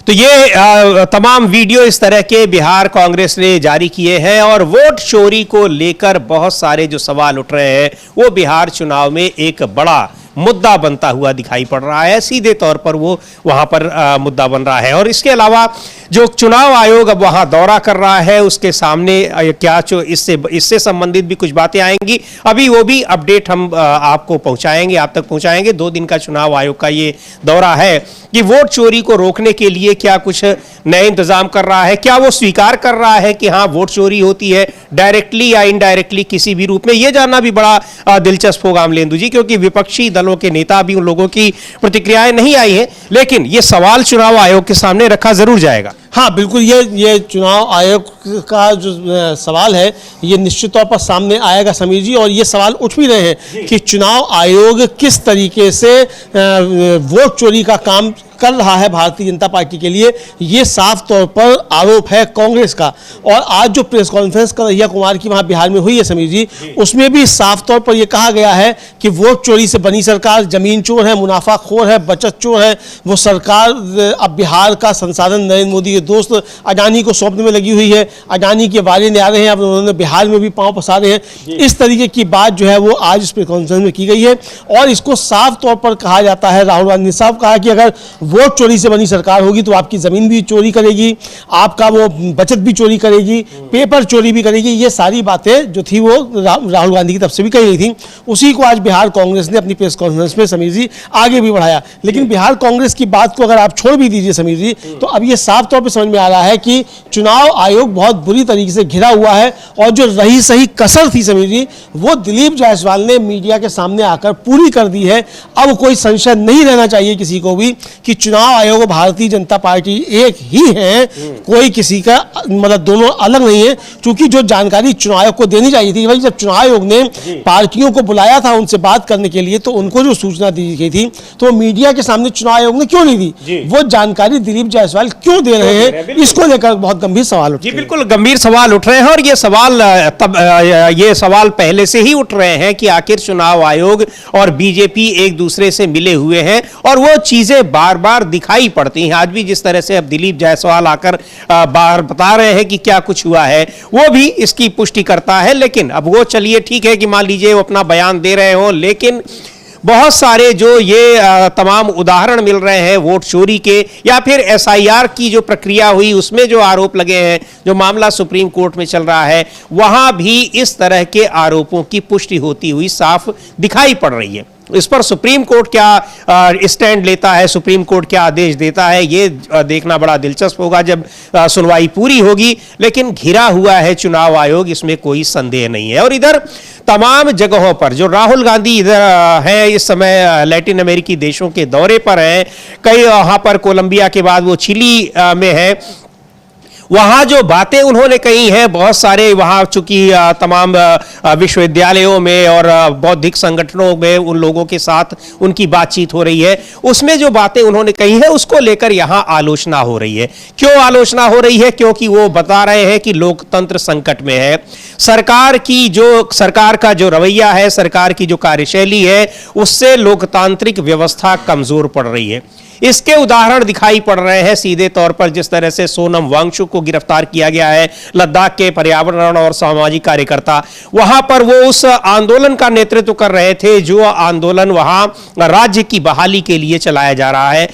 तो ये तमाम वीडियो इस तरह के बिहार कांग्रेस ने जारी किए हैं और वोट चोरी को लेकर बहुत सारे जो सवाल उठ रहे हैं वो बिहार चुनाव में एक बड़ा मुद्दा बनता हुआ दिखाई पड़ रहा है। सीधे तौर पर वो वहां पर मुद्दा बन रहा है। और इसके अलावा जो चुनाव आयोग अब वहां दौरा कर रहा है, उसके सामने क्या इससे संबंधित भी कुछ बातें आएंगी। अभी वो भी अपडेट हम आपको पहुंचाएंगे, आप तक पहुंचाएंगे। 2 दिन का चुनाव आयोग का ये दौरा है कि वोट चोरी को रोकने के लिए क्या कुछ नए इंतजाम कर रहा है, क्या वो स्वीकार कर रहा है कि हाँ वोट चोरी होती है डायरेक्टली या इनडायरेक्टली किसी भी रूप में। ये जानना भी बड़ा दिलचस्प होगा अमलेंदु जी, क्योंकि विपक्षी दलों के नेता भी, उन लोगों की प्रतिक्रियाएं नहीं आई है, लेकिन ये सवाल चुनाव आयोग के सामने रखा जरूर जाएगा। हाँ बिल्कुल, ये चुनाव आयोग का जो सवाल है ये निश्चित तौर पर सामने आएगा समीर जी। और ये सवाल उठ भी रहे हैं कि चुनाव आयोग किस तरीके से वोट चोरी का काम कर रहा है भारतीय जनता पार्टी के लिए। ये साफ तौर पर आरोप है कांग्रेस का। और आज जो प्रेस कॉन्फ्रेंस कन्हैया कुमार की वहां बिहार में हुई है समीर जी, उसमें भी साफ तौर पर यह कहा गया है कि वोट चोरी से बनी सरकार जमीन चोर है, मुनाफाखोर है, बचत चोर है। वो सरकार अब बिहार का संसाधन नरेंद्र मोदी के दोस्त अडानी को सौंपने में लगी हुई है। अडानी के वाले आ रहे हैं, अब उन्होंने बिहार में भी पांव पसारे हैं। इस तरीके की बात जो है वो आज इस प्रेस कॉन्फ्रेंस में की गई है। और इसको साफ तौर पर कहा जाता है, राहुल गांधी साहब कहा कि अगर वोट चोरी से बनी सरकार होगी तो आपकी जमीन भी चोरी करेगी, आपका वो बचत भी चोरी करेगी, पेपर चोरी भी करेगी। ये सारी बातें जो थी वो राहुल गांधी की तरफ से भी कही गई थी। उसी को आज बिहार कांग्रेस ने अपनी प्रेस कॉन्फ्रेंस में समीर जी आगे भी बढ़ाया। लेकिन बिहार कांग्रेस की बात को अगर आप छोड़ भी दीजिए समीर जी, तो अब ये साफ तौर पर समझ में आ रहा है कि चुनाव आयोग बहुत बुरी तरीके से घिरा हुआ है। और जो रही सही कसर थी समीर जी, वो दिलीप जायसवाल ने मीडिया के सामने आकर पूरी कर दी है। अब कोई संशय नहीं रहना चाहिए किसी को भी कि चुनाव आयोग और भारतीय जनता पार्टी एक ही है, कोई किसी का मतलब दोनों अलग नहीं है। क्योंकि जो जानकारी चुनाव आयोग को देनी चाहिए थी, भाई जब चुनाव आयोग ने पार्टियों को बुलाया था उनसे बात करने के लिए, तो उनको जो सूचना दी गई थी तो मीडिया के सामने चुनाव आयोग ने क्यों नहीं दी? वो जानकारी दिलीप जायसवाल क्यों दे रहे हैं, इसको लेकर बहुत गंभीर सवाल उठ रहे हैं। बिल्कुल गंभीर सवाल उठ रहे हैं। और ये सवाल पहले से ही उठ रहे हैं कि आखिर चुनाव आयोग और बीजेपी एक दूसरे से मिले हुए हैं और वो चीजें बार बार दिखाई पड़ती हैं। आज भी जिस तरह से अब दिलीप जायसवाल आकर बाहर बता रहे हैं कि क्या कुछ हुआ है, वो भी इसकी पुष्टि करता है। लेकिन अब वो चलिए ठीक है कि मान लीजिए वो अपना बयान दे रहे हो, लेकिन बहुत सारे जो ये तमाम उदाहरण मिल रहे हैं वोट चोरी के, या फिर एसआईआर की जो प्रक्रिया हुई उसमें जो आरोप लगे हैं, जो मामला सुप्रीम कोर्ट में चल रहा है, वहां भी इस तरह के आरोपों की पुष्टि होती हुई साफ दिखाई पड़ रही है। इस पर सुप्रीम कोर्ट क्या स्टैंड लेता है, सुप्रीम कोर्ट क्या आदेश देता है, ये देखना बड़ा दिलचस्प होगा जब सुनवाई पूरी होगी। लेकिन घिरा हुआ है चुनाव आयोग, इसमें कोई संदेह नहीं है। और इधर तमाम जगहों पर जो राहुल गांधी इधर है इस समय लैटिन अमेरिकी देशों के दौरे पर हैं, कई वहां पर कोलंबिया के बाद वो चिली में है, वहां जो बातें उन्होंने कही हैं, बहुत सारे वहां चूंकि तमाम विश्वविद्यालयों में और बौद्धिक संगठनों में उन लोगों के साथ उनकी बातचीत हो रही है, उसमें जो बातें उन्होंने कही है उसको लेकर यहां आलोचना हो रही है। क्यों आलोचना हो रही है? क्योंकि वो बता रहे हैं कि लोकतंत्र संकट में है, सरकार का जो रवैया है, सरकार की जो कार्यशैली है, उससे लोकतांत्रिक व्यवस्था कमजोर पड़ रही है। इसके उदाहरण दिखाई पड़ रहे हैं सीधे तौर पर, जिस तरह से सोनम वांगचुक को गिरफ्तार किया गया है, लद्दाख के पर्यावरण और सामाजिक कार्यकर्ता, वहां पर वो उस आंदोलन का नेतृत्व कर रहे थे जो आंदोलन वहां राज्य की बहाली के लिए चलाया जा रहा है,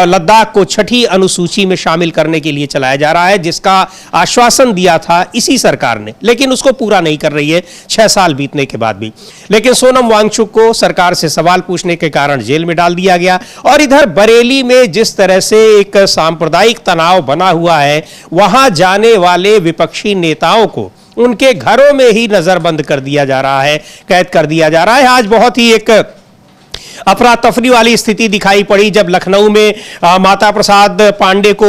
लद्दाख को 6ठी अनुसूची में शामिल करने के लिए चलाया जा रहा है, जिसका आश्वासन दिया था इसी सरकार ने, लेकिन उसको पूरा नहीं कर रही है 6 साल बीतने के बाद भी। लेकिन सोनम वांगचुक को सरकार से सवाल पूछने के कारण जेल में डाल दिया गया। और इधर बरेली में जिस तरह से एक सांप्रदायिक तनाव बना हुआ है, वहां जाने वाले विपक्षी नेताओं को उनके घरों में ही नजरबंद कर दिया जा रहा है, कैद कर दिया जा रहा है। आज बहुत ही एक अफरा तफरी वाली स्थिति दिखाई पड़ी जब लखनऊ में माता प्रसाद पांडे को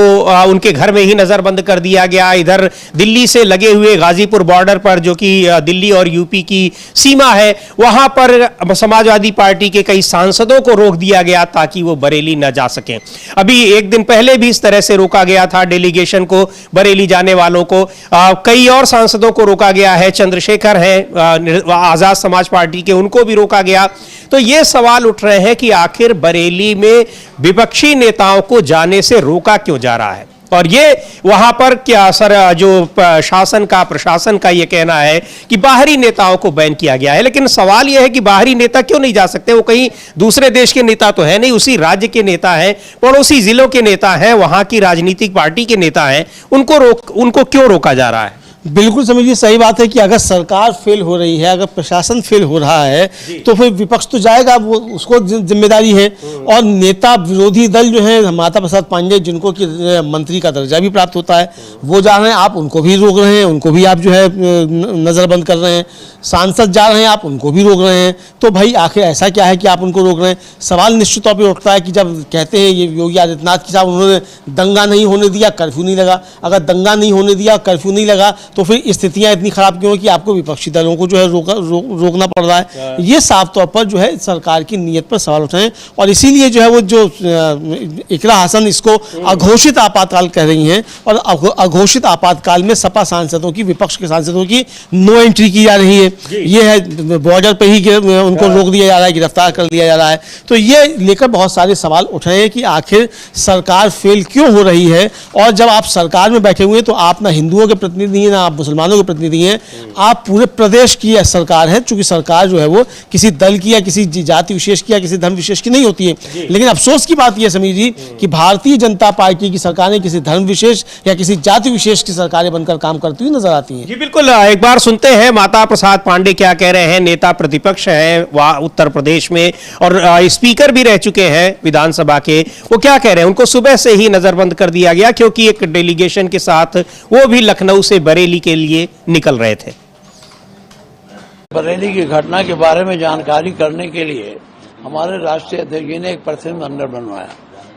उनके घर में ही नजरबंद कर दिया गया। इधर दिल्ली से लगे हुए गाजीपुर बॉर्डर पर, जो कि दिल्ली और यूपी की सीमा है, वहां पर समाजवादी पार्टी के कई सांसदों को रोक दिया गया ताकि वो बरेली न जा सकें। अभी एक दिन पहले भी इस तरह से रोका गया था डेलीगेशन को, बरेली जाने वालों को। कई और सांसदों को रोका गया है, चंद्रशेखर हैं आजाद समाज पार्टी के, उनको भी रोका गया। तो ये सवाल उठ रहे हैं कि आखिर बरेली में विपक्षी नेताओं को जाने से रोका क्यों जा रहा है और ये वहां पर क्या जो शासन का प्रशासन का ये कहना है कि बाहरी नेताओं को बैन किया गया है। लेकिन सवाल यह है कि बाहरी नेता क्यों नहीं जा सकते? वो कहीं दूसरे देश के नेता तो है नहीं, उसी राज्य के नेता हैं, पड़ोसी जिलों के नेता हैं, वहां की राजनीतिक पार्टी के नेता हैं, उनको क्यों रोका जा रहा है? बिल्कुल समीर जी, सही बात है कि अगर सरकार फेल हो रही है, अगर प्रशासन फेल हो रहा है, तो फिर विपक्ष तो जाएगा, वो उसको जिम्मेदारी है। और नेता विरोधी दल जो है, माता प्रसाद पांडे जिनको कि मंत्री का दर्जा भी प्राप्त होता है, वो जा रहे हैं, आप उनको भी रोक रहे हैं, उनको भी आप जो है नज़रबंद कर रहे हैं। सांसद जा रहे हैं, आप उनको भी रोक रहे हैं। तो भाई आखिर ऐसा क्या है कि आप उनको रोक रहे हैं? सवाल निश्चित तौर पर उठता है कि जब कहते हैं ये योगी आदित्यनाथ की साहब उन्होंने दंगा नहीं होने दिया, कर्फ्यू नहीं लगा। अगर दंगा नहीं होने दिया, कर्फ्यू नहीं लगा, तो फिर स्थितियां इतनी खराब क्यों कि आपको विपक्षी दलों को जो है रोकना पड़ रहा है? ये साफ तौर पर जो है सरकार की नीयत पर सवाल उठाए, और इसीलिए जो है वो जो इकरा हसन इसको अघोषित आपातकाल कह रही हैं, और अघोषित आपातकाल में सपा सांसदों की, विपक्ष के सांसदों की नो एंट्री की जा रही है। ये है बॉर्डर पे ही उनको रोक दिया जा रहा है, गिरफ्तार कर दिया जा रहा है। तो ये लेकर बहुत सारे सवाल उठ रहे हैं कि आखिर सरकार फेल क्यों हो रही है। और जब आप सरकार में बैठे हुए हैं तो आप ना हिंदुओं के प्रतिनिधि हैं, ना आप मुसलमानों के प्रतिनिधि हैं, आप पूरे प्रदेश की सरकार है। चूंकि सरकार जो है वो किसी दल की या किसी जाति विशेष की या किसी धर्म विशेष की नहीं होती है। लेकिन अफसोस की बात यह समीर जी कि भारतीय जनता पार्टी की सरकारें किसी धर्म विशेष या किसी जाति विशेष की सरकारें बनकर काम करती हुई नजर आती हैं। जी बिल्कुल, एक बार सुनते हैं माता प्रसाद पांडे क्या कह रहे हैं। नेता प्रतिपक्ष हैं वहां उत्तर प्रदेश में और स्पीकर भी रह चुके हैं विधानसभा के। वो क्या कह रहे हैं? उनको सुबह से ही नजरबंद कर दिया गया क्योंकि एक डेलीगेशन के साथ वो भी लखनऊ से बरेली के लिए निकल रहे थे। बरेली की घटना के बारे में जानकारी करने के लिए हमारे राष्ट्रीय अध्यक्ष जी ने एक प्रतिनिधिमंडल बनवाया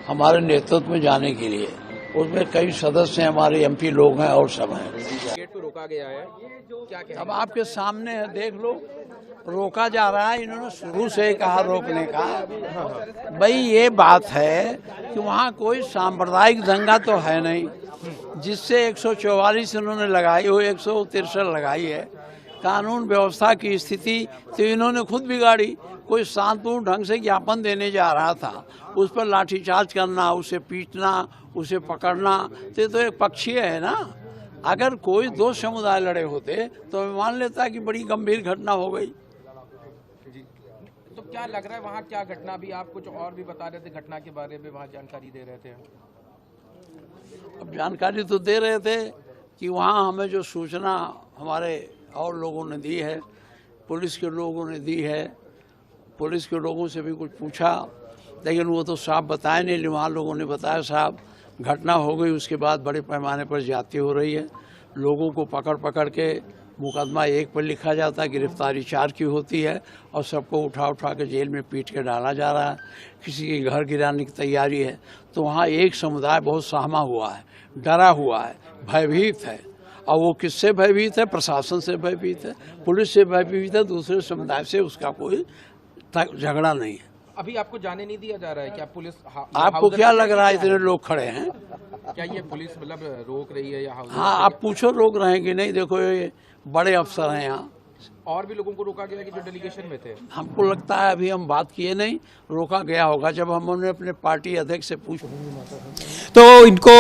हमारे नेतृत्व में जाने के लिए। उसमें कई सदस्य हैं, हमारे एमपी लोग हैं और सब हैं। गेट पे रोका गया है, क्या अब आपके सामने है, देख लो, रोका जा रहा है। इन्होंने शुरू से कहा रोकने का। भाई ये बात है कि वहाँ कोई सांप्रदायिक दंगा तो है नहीं, जिससे 144 इन्होंने लगाई हो, 163 लगाई है। कानून व्यवस्था की स्थिति तो इन्होंने खुद बिगाड़ी। कोई शांतपूर्ण ढंग से ज्ञापन देने जा रहा था, उस पर लाठीचार्ज करना, उसे पीटना, उसे पकड़ना, तो एक पक्षीय है ना। अगर कोई दो समुदाय लड़े होते तो मैं मान लेता कि बड़ी गंभीर घटना हो गई। तो क्या लग रहा है वहाँ क्या घटना? भी आप कुछ और भी बता रहे थे घटना के बारे में, वहाँ जानकारी दे रहे थे। अब जानकारी तो दे रहे थे कि वहाँ हमें जो सूचना हमारे और लोगों ने दी है, पुलिस के लोगों ने दी है, पुलिस के लोगों से भी कुछ पूछा, लेकिन वो तो साफ बताए नहीं। वहाँ लोगों ने बताया साहब घटना हो गई, उसके बाद बड़े पैमाने पर ज्यादती हो रही है, लोगों को पकड़ पकड़ के मुकदमा 1 पर लिखा जाता है, गिरफ्तारी 4 की होती है, और सबको उठा उठा के जेल में पीट के डाला जा रहा है। किसी के घर गिराने की तैयारी है। तो वहाँ एक समुदाय बहुत सहमा हुआ है, डरा हुआ है, भयभीत है। और वो किससे भयभीत है? प्रशासन से भयभीत है, पुलिस से भयभीत है, दूसरे समुदाय से उसका कोई झगड़ा नहीं है। अभी आपको जाने नहीं दिया जा रहा है क्या? पुलिस आपको क्या लग रहा है इतने लोग खड़े हैं? क्या ये पुलिस मतलब रोक रही है या? हाँ, आप पूछो रोक रहे हैं कि नहीं। देखो ये बड़े अफसर हैं यहाँ। और भी लोगों को रोका गया कि जो डेलीगेशन में थे? हमको लगता है अभी हम बात किए नहीं, रोका गया होगा जब हमने अपने पार्टी अध्यक्ष से पूछा। तो इनको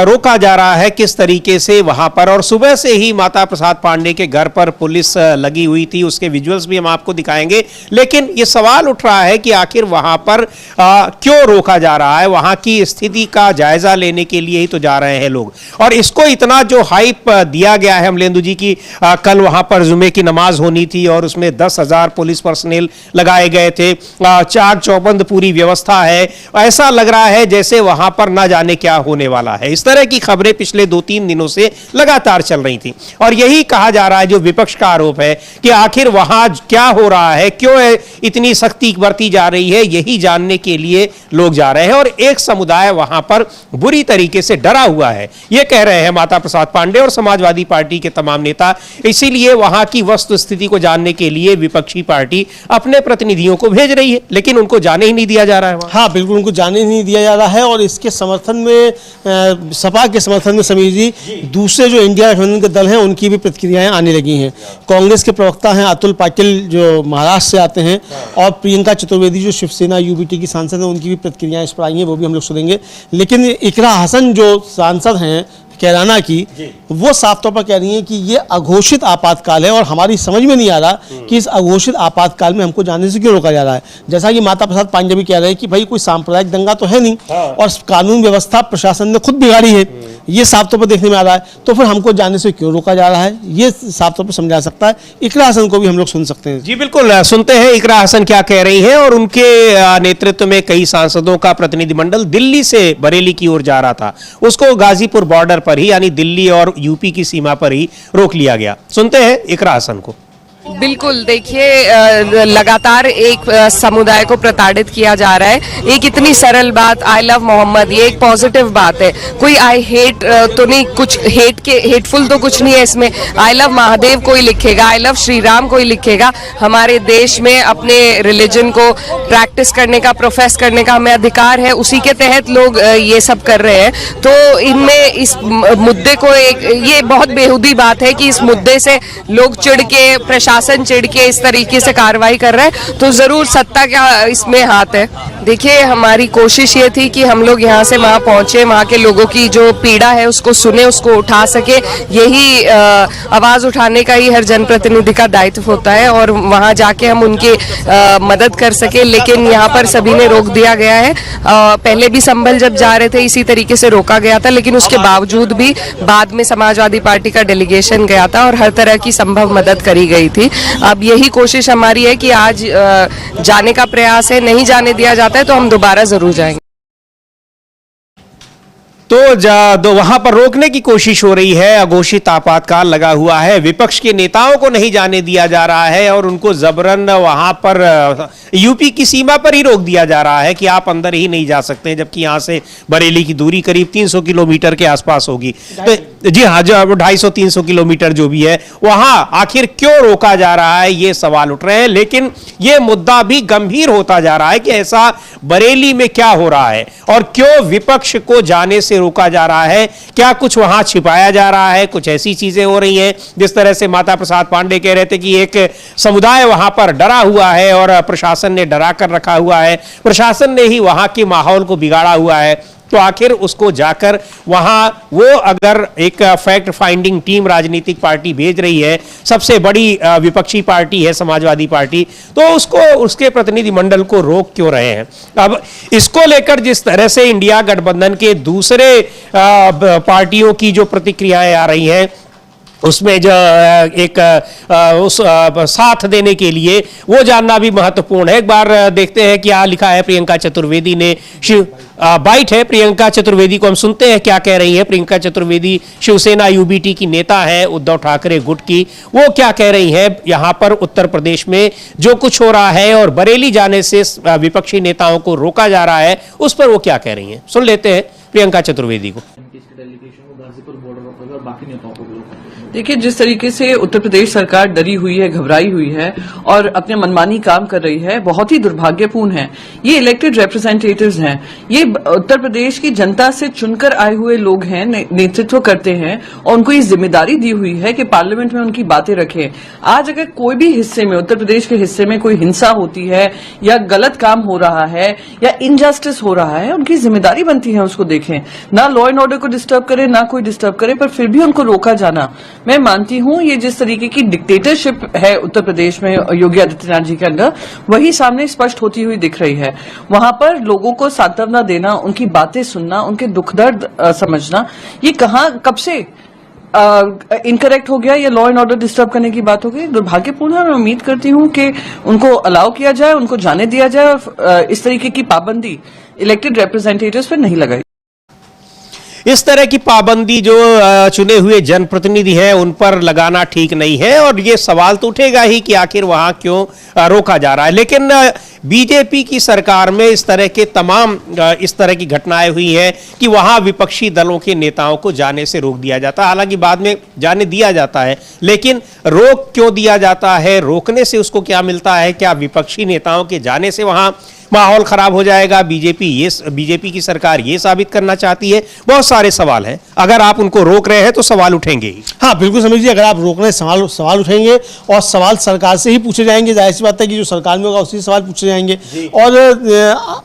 रोका जा रहा है किस तरीके से वहां पर। और सुबह से ही माता प्रसाद पांडे के घर पर पुलिस लगी हुई थी, उसके विजुअल्स भी हम आपको दिखाएंगे। लेकिन ये सवाल उठ रहा है कि आखिर वहां पर क्यों रोका जा रहा है? वहां की स्थिति का जायजा लेने के लिए ही तो जा रहे हैं लोग। और इसको इतना जो हाइप दिया गया है अमलेंदु जी की, कल वहां पर जुमे की नमाज होनी थी और उसमें 10,000 पुलिस पर्सनल लगाए गए थे, चाक चौबंद पूरी व्यवस्था है। ऐसा लग रहा है जैसे वहां पर ना जाने क्या होने वाला है। इस तरह की खबरें पिछले 2-3 दिनों से लगातार चल रही थी और यही कहा जा रहा है, जो विपक्ष का आरोप है कि आखिर वहां क्या हो रहा है, क्यों इतनी सख्ती बरती जा रही है, यही जानने के लिए लोग जा रहे हैं। और एक समुदाय वहां पर बुरी तरीके से डरा हुआ है, यह कह रहे हैं माता प्रसाद पांडे और समाजवादी पार्टी के तमाम नेता। इसीलिए वहां की वस्तुस्थिति स्थिति को जानने के लिए विपक्षी पार्टी अपने प्रतिनिधियों को भेज रही है, लेकिन उनको जाने ही नहीं दिया जा रहा है वहां। हाँ बिल्कुल, उनको जाने नहीं दिया जा रहा है। और इसके समर्थन में सपा के समर्थन में समीर जी दूसरे जो इंडिया गठबंधन के दल हैं उनकी भी प्रतिक्रियाएं आने लगी हैं। कांग्रेस के प्रवक्ता हैं अतुल पाटिल जो महाराष्ट्र से आते हैं, और प्रियंका चतुर्वेदी जो शिवसेना यूबीटी की सांसद है, उनकी भी प्रतिक्रियाएं इस पर आई हैं, वो भी हम लोग सुनेंगे। लेकिन इकरा हसन जो सांसद हैं कैराना की, वो साफ तौर पर कह रही हैं कि ये अघोषित आपातकाल है और हमारी समझ में नहीं आ रहा कि इस अघोषित आपातकाल में हमको जाने से क्यों रोका जा रहा है। जैसा कि माता प्रसाद पांडे भी कह रहे हैं कि भाई कोई सांप्रदायिक दंगा तो है नहीं, और कानून व्यवस्था प्रशासन ने खुद बिगाड़ी है, ये साफ तौर पर देखने में आ रहा है, तो फिर हमको जाने से क्यों रोका जा रहा है, ये साफ तौर पर समझा सकता है। इकरा हसन को भी हम लोग सुन सकते हैं। जी बिल्कुल, सुनते हैं इकरा हसन क्या कह रही हैं। और उनके नेतृत्व में कई सांसदों का प्रतिनिधिमंडल दिल्ली से बरेली की ओर जा रहा था, उसको गाजीपुर बॉर्डर पर ही, यानी दिल्ली और यूपी की सीमा पर ही रोक लिया गया। सुनते हैं इकरा हसन को। बिल्कुल, देखिए लगातार एक समुदाय को प्रताड़ित किया जा रहा है। एक इतनी सरल बात, आई लव मोहम्मद, ये एक पॉजिटिव बात है, कोई आई हेट तो नहीं, कुछ हेटफुल तो कुछ नहीं है इसमें। आई लव महादेव कोई लिखेगा, आई लव श्री राम कोई लिखेगा, हमारे देश में अपने रिलीजन को प्रैक्टिस करने का, प्रोफेस करने का हमें अधिकार है, उसी के तहत लोग ये सब कर रहे हैं। तो इनमें इस मुद्दे को ये बहुत बेहूदी बात है कि इस मुद्दे से लोग चिढ़ के, प्रशासन चिढ़ के इस तरीके से कार्रवाई कर रहा है, तो जरूर सत्ता का इसमें हाथ है। देखिए, हमारी कोशिश ये थी कि हम लोग यहाँ से वहाँ पहुंचे, वहाँ के लोगों की जो पीड़ा है उसको सुने, उसको उठा सके। यही आवाज उठाने का ही हर जनप्रतिनिधि का दायित्व होता है, और वहाँ जाके हम उनकी मदद कर सके। लेकिन यहाँ पर सभी ने रोक दिया गया है। पहले भी संभल जब जा रहे थे इसी तरीके से रोका गया था, लेकिन उसके बावजूद भी बाद में समाजवादी पार्टी का डेलीगेशन गया था और हर तरह की संभव मदद करी गई थी। अब यही कोशिश हमारी है कि आज जाने का प्रयास है, नहीं जाने दिया जाता है तो हम दोबारा जरूर जाएंगे। तो वहां पर रोकने की कोशिश हो रही है, अघोषित आपातकाल लगा हुआ है, विपक्ष के नेताओं को नहीं जाने दिया जा रहा है और उनको जबरन वहां पर यूपी की सीमा पर ही रोक दिया जा रहा है कि आप अंदर ही नहीं जा सकते, जबकि यहां से बरेली की दूरी करीब 300 किलोमीटर के आसपास होगी। तो जी हाँ, जो 250-300 किलोमीटर जो भी है, वहां आखिर क्यों रोका जा रहा है, ये सवाल उठ रहे हैं। लेकिन ये मुद्दा भी गंभीर होता जा रहा है कि ऐसा बरेली में क्या हो रहा है और क्यों विपक्ष को जाने से रोका जा रहा है। क्या कुछ वहां छिपाया जा रहा है, कुछ ऐसी चीजें हो रही हैं जिस तरह से माता प्रसाद पांडे कह रहे थे कि एक समुदाय वहां पर डरा हुआ है और प्रशासन ने डरा कर रखा हुआ है, प्रशासन ने ही वहां के माहौल को बिगाड़ा हुआ है। तो आखिर उसको जाकर वहां वो अगर एक फैक्ट फाइंडिंग टीम राजनीतिक पार्टी भेज रही है, सबसे बड़ी विपक्षी पार्टी है समाजवादी पार्टी, तो उसको, उसके प्रतिनिधिमंडल को रोक क्यों रहे हैं। अब इसको लेकर जिस तरह से इंडिया गठबंधन के दूसरे पार्टियों की जो प्रतिक्रियाएं आ रही हैं, उसमें जो एक उस साथ देने के लिए वो जानना भी महत्वपूर्ण है। एक बार देखते हैं क्या लिखा है प्रियंका चतुर्वेदी ने। बाइट है प्रियंका चतुर्वेदी को, हम सुनते हैं क्या कह रही है प्रियंका चतुर्वेदी। शिवसेना यूबीटी की नेता है, उद्धव ठाकरे गुट की, वो क्या कह रही है यहां पर उत्तर प्रदेश में जो कुछ हो रहा है और बरेली जाने से विपक्षी नेताओं को रोका जा रहा है, उस पर वो क्या कह रही है। सुन लेते हैं प्रियंका चतुर्वेदी को। देखिए, जिस तरीके से उत्तर प्रदेश सरकार डरी हुई है, घबराई हुई है और अपने मनमानी काम कर रही है, बहुत ही दुर्भाग्यपूर्ण है। ये इलेक्टेड रिप्रेजेंटेटिव्स हैं, ये उत्तर प्रदेश की जनता से चुनकर आए हुए लोग हैं, नेतृत्व करते हैं और उनको ये जिम्मेदारी दी हुई है कि पार्लियामेंट में उनकी बातें रखें। आज अगर कोई भी हिस्से में, उत्तर प्रदेश के हिस्से में कोई हिंसा होती है या गलत काम हो रहा है या इनजस्टिस हो रहा है, उनकी जिम्मेदारी बनती है उसको देखें। ना लॉ एंड ऑर्डर को डिस्टर्ब करे, ना कोई डिस्टर्ब करे, पर फिर भी उनको रोका जाना, मैं मानती हूं ये जिस तरीके की डिक्टेटरशिप है उत्तर प्रदेश में योगी आदित्यनाथ जी के अंदर, वही सामने स्पष्ट होती हुई दिख रही है। वहां पर लोगों को सांत्वना देना, उनकी बातें सुनना, उनके दुख दर्द समझना, ये कहां कब से इनकरेक्ट हो गया, या लॉ एंड ऑर्डर डिस्टर्ब करने की बात हो गई। दुर्भाग्यपूर्ण है। मैं उम्मीद करती हूं कि उनको अलाउ किया जाए, उनको जाने दिया जाए और इस तरीके की पाबंदी इलेक्टेड रिप्रेजेंटेटिव्स पर नहीं लगाई। इस तरह की पाबंदी जो चुने हुए जनप्रतिनिधि हैं उन पर लगाना ठीक नहीं है और ये सवाल तो उठेगा ही कि आखिर वहां क्यों रोका जा रहा है। लेकिन बीजेपी की सरकार में इस तरह की घटनाएं हुई हैं कि वहां विपक्षी दलों के नेताओं को जाने से रोक दिया जाता है। हालांकि बाद में जाने दिया जाता है, लेकिन रोक क्यों दिया जाता है? रोकने से उसको क्या मिलता है? क्या विपक्षी नेताओं के जाने से वहां माहौल खराब हो जाएगा? बीजेपी की सरकार ये साबित करना चाहती है। बहुत सारे सवाल हैं, अगर आप उनको रोक रहे हैं तो सवाल उठेंगे ही। हाँ बिल्कुल समझ लीजिए, अगर आप रोक रहे हैं सवाल उठेंगे और सवाल सरकार से ही पूछे जाएंगे। जाहिर सी बात है कि जो सरकार में होगा उसी सवाल पूछे जाएंगे। और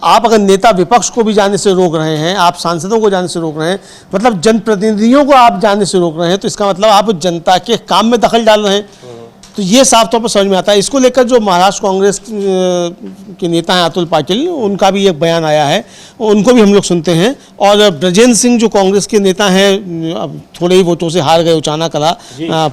आप अगर नेता विपक्ष को भी जाने से रोक रहे हैं, आप सांसदों को जाने से रोक रहे हैं, मतलब जनप्रतिनिधियों को आप जाने से रोक रहे हैं, तो इसका मतलब आप जनता के काम में दखल डाल रहे हैं। तो ये साफ तौर पर समझ में आता है। इसको लेकर जो महाराष्ट्र कांग्रेस के नेता हैं अतुल पाटिल, उनका भी एक बयान आया है, उनको भी हम लोग सुनते हैं। और ब्रजेंद्र सिंह जो कांग्रेस के नेता हैं, अब थोड़े ही वोटों से हार गए उचाना कला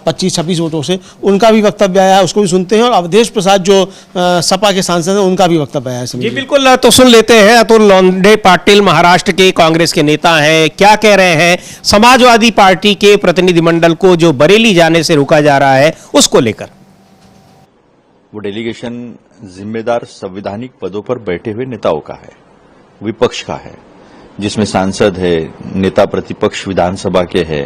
25-26 वोटों से, उनका भी वक्तव्य आया है, उसको भी सुनते हैं। और अवधेश प्रसाद जो सपा के सांसद हैं, उनका भी वक्तव्य आया है। जी बिल्कुल, तो सुन लेते हैं। अतुल लोंढे पाटिल महाराष्ट्र के कांग्रेस के नेता हैं, क्या कह रहे हैं समाजवादी पार्टी के प्रतिनिधिमंडल को जो बरेली जाने से रोका जा रहा है उसको लेकर। वो डेलीगेशन जिम्मेदार संवैधानिक पदों पर बैठे हुए नेताओं का है, विपक्ष का है, जिसमें सांसद है, नेता प्रतिपक्ष विधानसभा के है।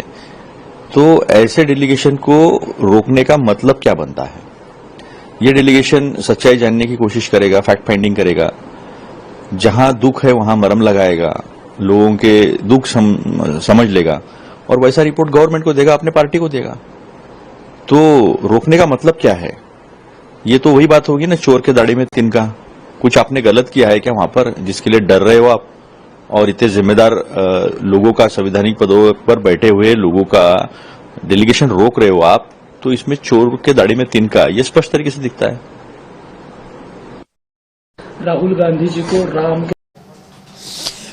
तो ऐसे डेलीगेशन को रोकने का मतलब क्या बनता है? ये डेलीगेशन सच्चाई जानने की कोशिश करेगा, फैक्ट फाइंडिंग करेगा, जहां दुख है वहां मरहम लगाएगा, लोगों के दुख समझ लेगा और वैसा रिपोर्ट गवर्नमेंट को देगा, अपने पार्टी को देगा। तो रोकने का मतलब क्या है? ये तो वही बात होगी ना, चोर के दाढ़ी में तिनका। कुछ आपने गलत किया है क्या वहां पर, जिसके लिए डर रहे हो आप? और इतने जिम्मेदार लोगों का, संवैधानिक पदों पर बैठे हुए लोगों का डेलीगेशन रोक रहे हो आप, तो इसमें चोर के दाढ़ी में तिनका, ये स्पष्ट तरीके से दिखता है। राहुल गांधी जी को राम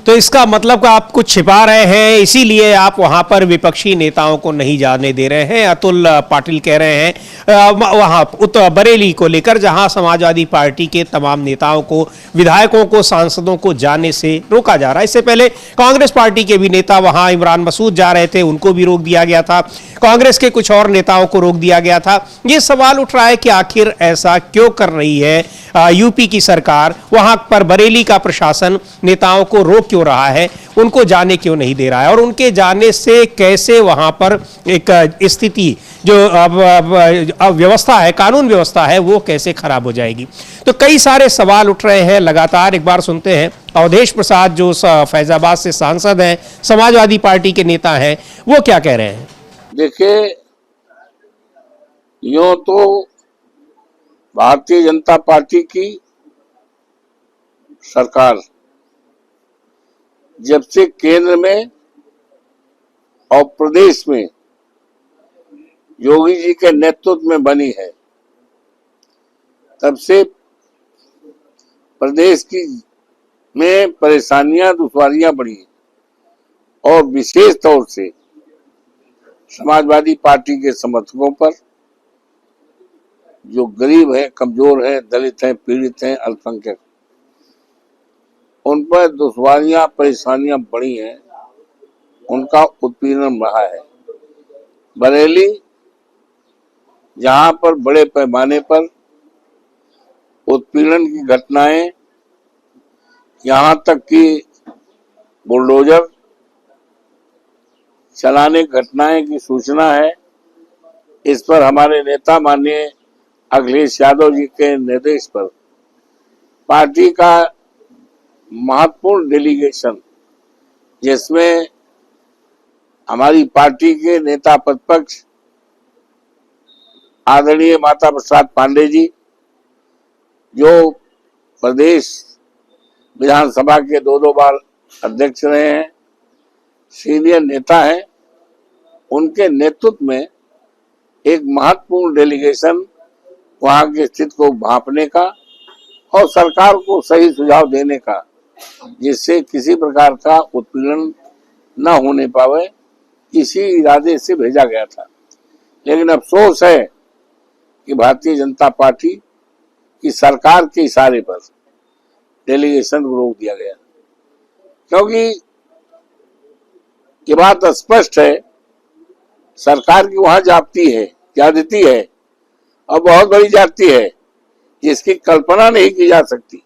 तो इसका मतलब आप कुछ छिपा रहे हैं, इसीलिए आप वहां पर विपक्षी नेताओं को नहीं जाने दे रहे हैं। अतुल पाटिल कह रहे हैं वहां बरेली को लेकर, जहां समाजवादी पार्टी के तमाम नेताओं को, विधायकों को, सांसदों को जाने से रोका जा रहा है। इससे पहले कांग्रेस पार्टी के भी नेता वहां इमरान मसूद जा रहे थे, उनको भी रोक दिया गया था। कांग्रेस के कुछ और नेताओं को रोक दिया गया था। ये सवाल उठ रहा है कि आखिर ऐसा क्यों कर रही है यूपी की सरकार? वहां पर बरेली का प्रशासन नेताओं को रोक क्यों रहा है, उनको जाने क्यों नहीं दे रहा है, और उनके जाने से कैसे वहां पर एक स्थिति जो व्यवस्था है, कानून व्यवस्था है, वो कैसे खराब हो जाएगी? तो कई सारे सवाल उठ रहे हैं लगातार। एक बार सुनते हैं अवधेश प्रसाद जो फैजाबाद से सांसद हैं, समाजवादी पार्टी के नेता हैं, वो क्या कह रहे हैं। देखिए, यूं तो भारतीय जनता पार्टी की सरकार जब से केंद्र में और प्रदेश में योगी जी के नेतृत्व में बनी है, तब से प्रदेश की में परेशानियां, दुश्वारियां बढ़ी और विशेष तौर से समाजवादी पार्टी के समर्थकों पर, जो गरीब हैं, कमजोर हैं, दलित हैं, पीड़ित हैं, अल्पसंख्यक, उन पर दुश्वारियां, परेशानियां बढ़ी हैं, उनका उत्पीड़न रहा है। बरेली, जहां पर बड़े पैमाने पर उत्पीड़न की घटनाएं, यहां तक कि बुलडोजर चलाने घटनाएं की सूचना है। इस पर हमारे नेता माननीय अखिलेश यादव जी के निर्देश पर पार्टी का महत्वपूर्ण डेलीगेशन, जिसमें हमारी पार्टी के नेता प्रतिपक्ष आदरणीय माता प्रसाद पांडे जी, जो प्रदेश विधानसभा के 2 बार अध्यक्ष रहे हैं, सीनियर नेता हैं, उनके नेतृत्व में एक महत्वपूर्ण डेलीगेशन वहां की स्थिति को भांपने का और सरकार को सही सुझाव देने का, जिससे किसी प्रकार का उत्पीड़न न होने पावे, इसी इरादे से भेजा गया था। लेकिन अफसोस है कि भारतीय जनता पार्टी की सरकार के इशारे पर डेलीगेशन को रोक दिया गया, क्योंकि ये बात स्पष्ट है, सरकार की वहां ज्यादती है और बहुत बड़ी जाती है, जिसकी कल्पना नहीं की जा सकती।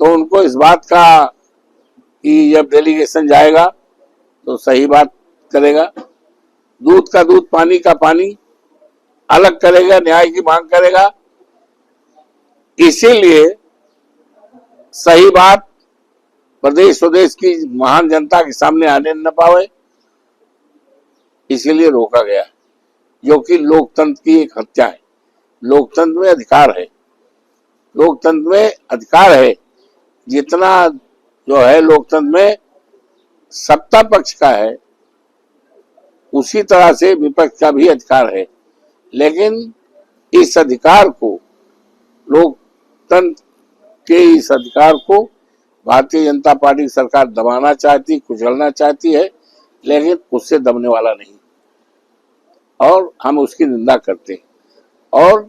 तो उनको इस बात का कि जब डेलीगेशन जाएगा तो सही बात करेगा, दूध का दूध पानी का पानी अलग करेगा, न्याय की मांग करेगा। इसीलिए सही बात प्रदेश स्वदेश की महान जनता के सामने आने न पावे, इसीलिए रोका गया, जो कि लोकतंत्र की एक हत्या है। लोकतंत्र में अधिकार है, लोकतंत्र में अधिकार है, जितना जो है लोकतंत्र में सत्ता पक्ष का है उसी तरह से विपक्ष का भी अधिकार है। लेकिन इस अधिकार को, लोकतंत्र के इस अधिकार को भारतीय जनता पार्टी की सरकार दबाना चाहती, कुचलना चाहती है, लेकिन उससे दबने वाला नहीं, और हम उसकी निंदा करते हैं। और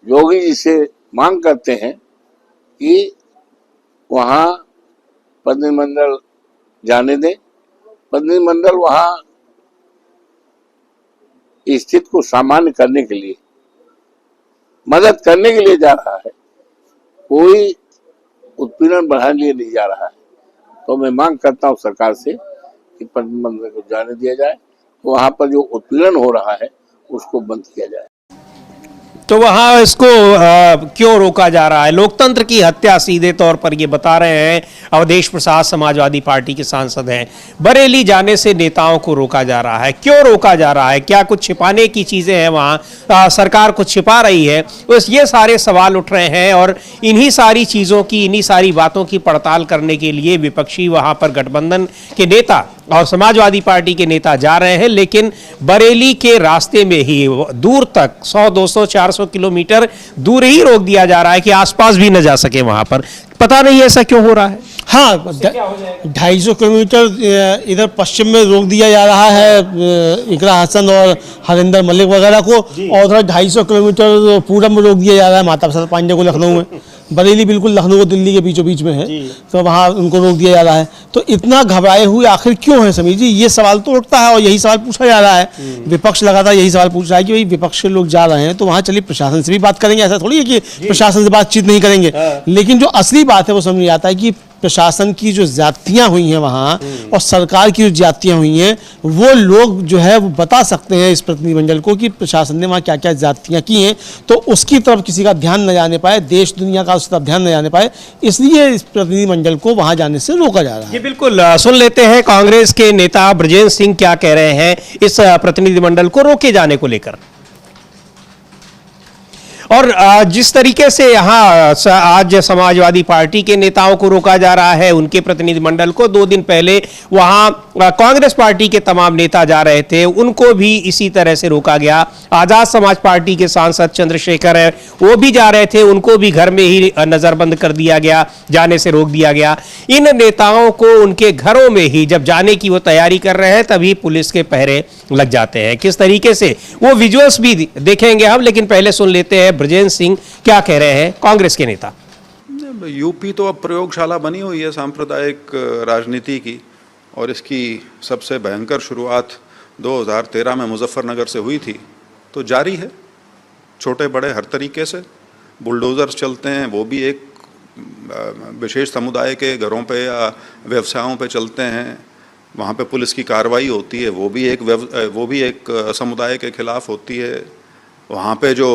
योगी जी से मांग करते हैं कि वहां प्रतिनिधिमंडल जाने दें। प्रतिनिधिमंडल वहां स्थिति को सामान्य करने के लिए, मदद करने के लिए जा रहा है, कोई उत्पीड़न बढ़ाने के लिए नहीं जा रहा है। तो मैं मांग करता हूं सरकार से कि प्रतिनिधिमंडल को जाने दिया जाए, तो वहां पर जो उत्पीड़न हो रहा है उसको बंद किया जाए। तो वहां इसको क्यों रोका जा रहा है? लोकतंत्र की हत्या सीधे तौर पर ये बता रहे हैं अवधेश प्रसाद, समाजवादी पार्टी के सांसद हैं। बरेली जाने से नेताओं को रोका जा रहा है, क्यों रोका जा रहा है? क्या कुछ छिपाने की चीजें हैं वहां? सरकार कुछ छिपा रही है? बस ये सारे सवाल उठ रहे हैं, और इन्हीं सारी चीजों की, इन्हीं सारी बातों की पड़ताल करने के लिए विपक्षी वहां पर गठबंधन के नेता और समाजवादी पार्टी के नेता जा रहे हैं। लेकिन बरेली के रास्ते में ही दूर तक 100, 200, 400 किलोमीटर दूर ही रोक दिया जा रहा है कि आसपास भी न जा सके वहां पर। पता नहीं ऐसा क्यों हो रहा है। हाँ, 250 किलोमीटर इधर पश्चिम में रोक दिया जा रहा है इकरा हसन और हरिंदर मलिक वगैरह को, और उधर 250 किलोमीटर पूरब में रोक दिया जा रहा है माता प्रसाद पांडे को लखनऊ में। बरेली बिल्कुल लखनऊ और दिल्ली के बीचों बीच में है, तो वहाँ उनको रोक दिया जा रहा है। तो इतना घबराए हुए आखिर क्यों है समीर जी? ये सवाल तो उठता है, और यही सवाल पूछा जा रहा है। विपक्ष लगातार यही सवाल पूछ रहा है कि भाई विपक्ष के लोग जा रहे हैं तो वहाँ चलिए प्रशासन से भी बात करेंगे। ऐसा थोड़ी है कि प्रशासन से बातचीत नहीं करेंगे। लेकिन जो असली बात है वो समझ आता है कि प्रशासन की जो ज्यादतियां हुई हैं वहाँ, और सरकार की जो ज्यादतियां हुई हैं, वो लोग जो है वो बता सकते हैं इस प्रतिनिधिमंडल को कि प्रशासन ने वहाँ क्या क्या ज्यादतियां की हैं। तो उसकी तरफ किसी का ध्यान न जाने पाए, देश दुनिया का उस तरफ ध्यान न जाने पाए, इसलिए इस प्रतिनिधिमंडल को वहाँ जाने से रोका जा रहा है। ये बिल्कुल सुन लेते हैं कांग्रेस के नेता ब्रजेंद्र सिंह क्या कह रहे हैं इस प्रतिनिधिमंडल को रोके जाने को लेकर। और जिस तरीके से यहाँ आज समाजवादी पार्टी के नेताओं को रोका जा रहा है, उनके प्रतिनिधिमंडल को, 2 दिन पहले वहाँ कांग्रेस पार्टी के तमाम नेता जा रहे थे, उनको भी इसी तरह से रोका गया। आजाद समाज पार्टी के सांसद चंद्रशेखर है, वो भी जा रहे थे, उनको भी घर में ही नजरबंद कर दिया गया, जाने से रोक दिया गया। इन नेताओं को उनके घरों में ही जब जाने की वो तैयारी कर रहे हैं तभी पुलिस के पहरे लग जाते हैं। किस तरीके से, वो विजुअल्स भी देखेंगे हम, लेकिन पहले सुन लेते हैं ब्रजेंद्र सिंह क्या कह रहे हैं, कांग्रेस के नेता। यूपी तो अब प्रयोगशाला बनी हुई है सांप्रदायिक राजनीति की, और इसकी सबसे भयंकर शुरुआत 2013 में मुजफ्फरनगर से हुई थी, तो जारी है छोटे बड़े हर तरीके से। बुलडोजर्स चलते हैं, वो भी एक विशेष समुदाय के घरों पे या व्यवसायों पे चलते हैं, वहाँ पे पुलिस की कार्रवाई होती है, वो भी एक समुदाय के खिलाफ होती है। वहाँ पे जो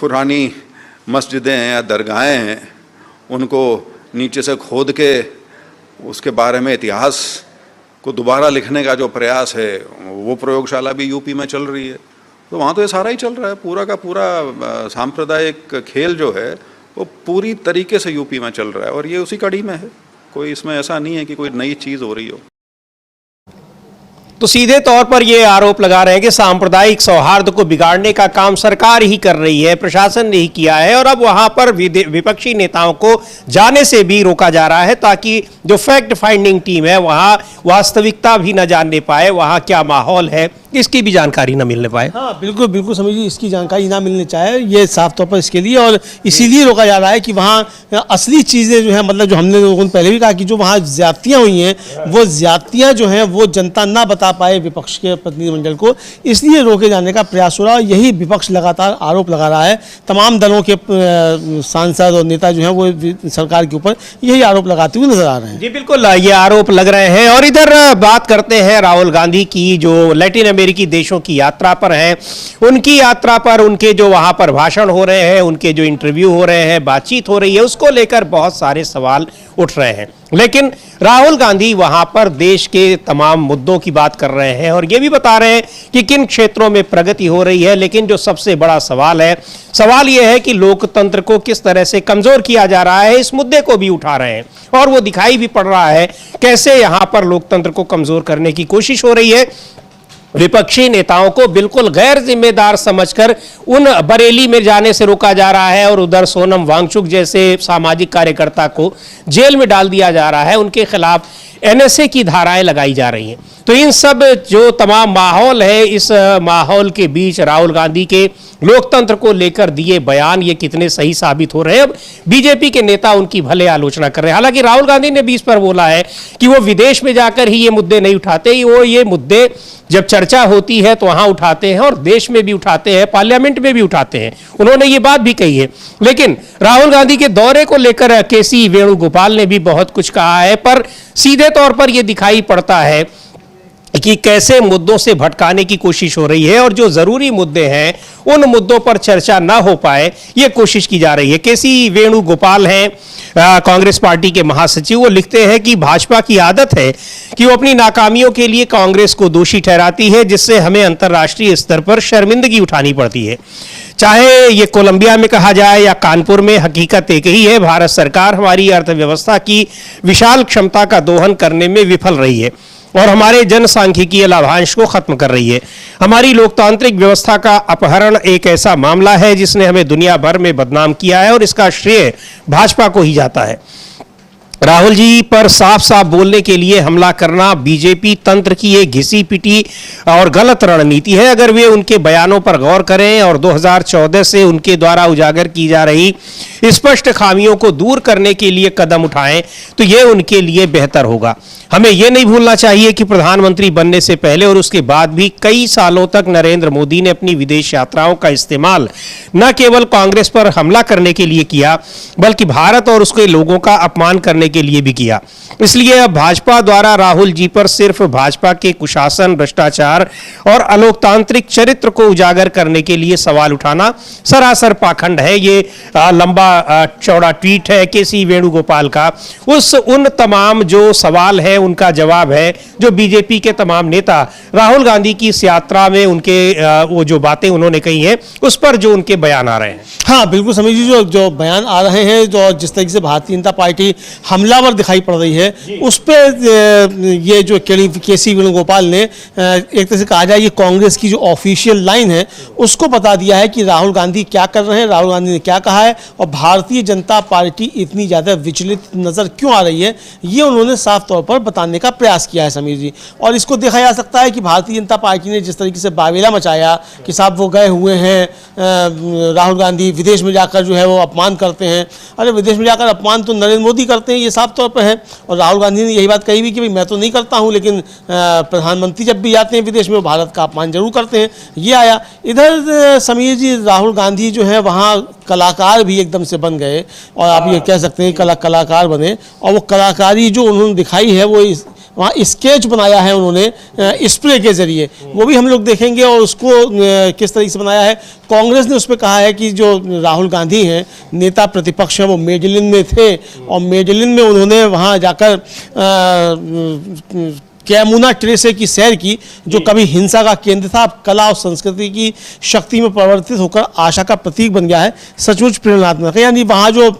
पुरानी मस्जिदें हैं या दरगाहें हैं, उनको नीचे से खोद के उसके बारे में इतिहास को दोबारा लिखने का जो प्रयास है, वो प्रयोगशाला भी यूपी में चल रही है। तो वहाँ तो ये सारा ही चल रहा है, पूरा का पूरा सांप्रदायिक खेल जो है वो पूरी तरीके से यूपी में चल रहा है, और ये उसी कड़ी में है। कोई इसमें ऐसा नहीं है कि कोई नई चीज़ हो रही हो। तो सीधे तौर पर यह आरोप लगा रहे हैं कि सांप्रदायिक सौहार्द को बिगाड़ने का काम सरकार ही कर रही है, प्रशासन ने ही किया है, और अब वहां पर विपक्षी नेताओं को जाने से भी रोका जा रहा है ताकि जो फैक्ट फाइंडिंग टीम है वहां वास्तविकता भी न जानने पाए, वहां क्या माहौल है इसकी भी जानकारी न मिलने पाए। हाँ बिल्कुल बिल्कुल समीर जी, इसकी जानकारी ना मिलनी चाहिए, ये साफ तौर पर इसके लिए और इसीलिए रोका जा रहा है कि वहाँ असली चीज़ें जो है, मतलब जो हमने लोगों ने पहले भी कहा कि जो वहाँ ज्यादतियाँ हुई हैं वो ज्यादतियाँ जो हैं वो जनता ना बता पाए विपक्ष के प्रतिनिधिमंडल को, इसलिए रोके जाने का प्रयास हो रहा है। यही विपक्ष लगातार आरोप लगा रहा है, तमाम दलों के सांसद और नेता जो हैं वो सरकार के ऊपर यही आरोप लगाते हुए नजर आ रहे हैं। जी बिल्कुल, ये आरोप लग रहे हैं। और इधर बात करते हैं राहुल गांधी की, जो लैटिन अमेरिकी देशों की यात्रा पर हैं। उनकी यात्रा पर उनके जो वहां पर भाषण हो रहे हैं, उनके जो इंटरव्यू हो रहे हैं, बातचीत हो रही है, उसको लेकर बहुत सारे सवाल उठ रहे हैं। लेकिन राहुल गांधी वहां पर देश के तमाम मुद्दों की बात कर रहे हैं और ये भी बता रहे हैं कि किन क्षेत्रों में प्रगति हो रही है। लेकिन जो सबसे बड़ा सवाल है, सवाल यह है कि लोकतंत्र को किस तरह से कमजोर किया जा रहा है, इस मुद्दे को भी उठा रहे हैं और वो दिखाई भी पड़ रहा है कैसे यहां पर लोकतंत्र को कमजोर करने की कोशिश हो रही है। विपक्षी नेताओं को बिल्कुल गैर जिम्मेदार समझकर उन बरेली में जाने से रोका जा रहा है और उधर सोनम वांगचुक जैसे सामाजिक कार्यकर्ता को जेल में डाल दिया जा रहा है, उनके खिलाफ एनएसए की धाराएं लगाई जा रही हैं। तो इन सब जो तमाम माहौल है, इस माहौल के बीच राहुल गांधी के लोकतंत्र को लेकर दिए बयान ये कितने सही साबित हो रहे हैं। अब बीजेपी के नेता उनकी भले आलोचना कर रहे हैं। हालांकि राहुल गांधी ने भी इस पर बोला है कि वो विदेश में जाकर ही ये मुद्दे नहीं उठाते, वो ये मुद्दे जब चर्चा होती है तो वहां उठाते हैं और देश में भी उठाते हैं, पार्लियामेंट में भी उठाते हैं। उन्होंने ये बात भी कही है। लेकिन राहुल गांधी के दौरे को लेकर केसी वेणुगोपाल ने भी बहुत कुछ कहा है, पर सीधे तौर पर यह दिखाई पड़ता है कि कैसे मुद्दों से भटकाने की कोशिश हो रही है और जो जरूरी मुद्दे हैं उन मुद्दों पर चर्चा ना हो पाए ये कोशिश की जा रही है। केसी वेणुगोपाल हैं कांग्रेस पार्टी के महासचिव। वो लिखते हैं कि भाजपा की आदत है कि वो अपनी नाकामियों के लिए कांग्रेस को दोषी ठहराती है, जिससे हमें अंतर्राष्ट्रीय स्तर पर शर्मिंदगी उठानी पड़ती है। चाहे ये कोलंबिया में कहा जाए या कानपुर में, हकीकत एक ही है। भारत सरकार हमारी अर्थव्यवस्था की विशाल क्षमता का दोहन करने में विफल रही है और हमारे जनसांख्यिकीय लाभांश को खत्म कर रही है। हमारी लोकतांत्रिक व्यवस्था का अपहरण एक ऐसा मामला है जिसने हमें दुनिया भर में बदनाम किया है और इसका श्रेय भाजपा को ही जाता है। राहुल जी पर साफ साफ बोलने के लिए हमला करना बीजेपी तंत्र की एक घिसी पिटी और गलत रणनीति है। अगर वे उनके बयानों पर गौर करें और 2014 से उनके द्वारा उजागर की जा रही स्पष्ट खामियों को दूर करने के लिए कदम उठाएं तो यह उनके लिए बेहतर होगा। हमें यह नहीं भूलना चाहिए कि प्रधानमंत्री बनने से पहले और उसके बाद भी कई सालों तक नरेंद्र मोदी ने अपनी विदेश यात्राओं का इस्तेमाल न केवल कांग्रेस पर हमला करने के लिए किया बल्कि भारत और उसके लोगों का अपमान करने के लिए भी किया। इसलिए अब भाजपा द्वारा राहुल जी पर सिर्फ भाजपा के कुशासन, भ्रष्टाचार और अलोकतांत्रिक चरित्र को उजागर करने के लिए सवाल उठाना सरासर पाखंड है। ये लंबा चौड़ा ट्वीट है केसी वेणुगोपाल का। उन तमाम जो सवाल है उनका जवाब है जो बीजेपी के तमाम नेता राहुल गांधी की इस यात्रा में उनके वो जो बातें उन्होंने कही हैं उस पर जो उनके बयान आ रहे हैं। हाँ बिल्कुल समझिए, जो बयान आ रहे हैं, जो जिस तरीके से भारतीय जनता पार्टी हमलावर दिखाई पड़ रही है उस पर ये जो केसी वेणुगोपाल ने एक तरह से कहा जाए ये कांग्रेस की जो ऑफिशियल लाइन है उसको बता दिया है कि राहुल गांधी क्या कर रहे हैं, राहुल गांधी ने क्या कहा है और भारतीय जनता पार्टी इतनी ज़्यादा विचलित नज़र क्यों आ रही है, ये उन्होंने साफ तौर पर बताने का प्रयास किया है समीर जी। और इसको देखा जा सकता है कि भारतीय जनता पार्टी ने जिस तरीके से बावेला मचाया कि साहब वो गए हुए हैं राहुल गांधी विदेश में जाकर जो है वो अपमान करते हैं। अरे विदेश में जाकर अपमान तो नरेंद्र मोदी करते हैं, ये साफ तौर पर है। और राहुल गांधी ने यही बात कही भी कि भाई मैं तो नहीं करता हूं, लेकिन प्रधानमंत्री जब भी जाते हैं विदेश में वो भारत का अपमान जरूर करते हैं। ये आया इधर समीर जी, राहुल गांधी जो है वहाँ कलाकार भी एकदम से बन गए और आप ये कह सकते हैं कलाकार बने। और वो कलाकारी जो उन्होंने दिखाई है वो वहाँ स्केच बनाया है उन्होंने स्प्रे के जरिए, वो भी हम लोग देखेंगे। और उसको किस तरीके से बनाया है, कांग्रेस ने उस पर कहा है कि जो राहुल गांधी हैं नेता प्रतिपक्ष हैं वो मेडलिन में थे और मेडलिन में उन्होंने वहाँ जाकर कैमुना ट्रेसे की सैर की जो कभी हिंसा का केंद्र था, अब कला और संस्कृति की शक्ति में परिवर्तित होकर आशा का प्रतीक बन गया है। सचमुच प्रेरणात्मक है। यानी वहाँ जो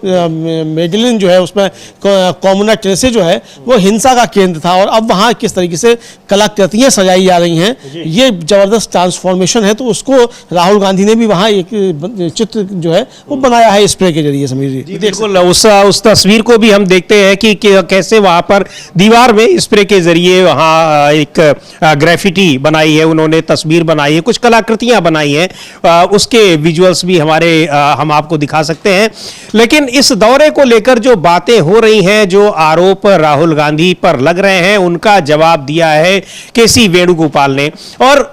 मेडलिन जो है उसमें कैमुना ट्रेसे जो है वो हिंसा का केंद्र था और अब वहाँ किस तरीके से कलाकृतियाँ सजाई जा रही हैं, ये जबरदस्त ट्रांसफॉर्मेशन है। तो उसको राहुल गांधी ने भी वहाँ एक चित्र जो है वो बनाया है स्प्रे के जरिए समीर जी। बिल्कुल, उस तस्वीर को भी हम देखते हैं कि कैसे वहाँ पर दीवार में स्प्रे के जरिए वहाँ एक ग्राफिटी बनाई है, उन्होंने तस्वीर बनाई है, कुछ कलाकृतियां बनाई हैं, उसके विजुअल्स भी हम आपको दिखा सकते हैं। लेकिन इस दौरे को लेकर जो बातें हो रही हैं, जो आरोप राहुल गांधी पर लग रहे हैं, उनका जवाब दिया है केसी वेणुगोपाल ने। और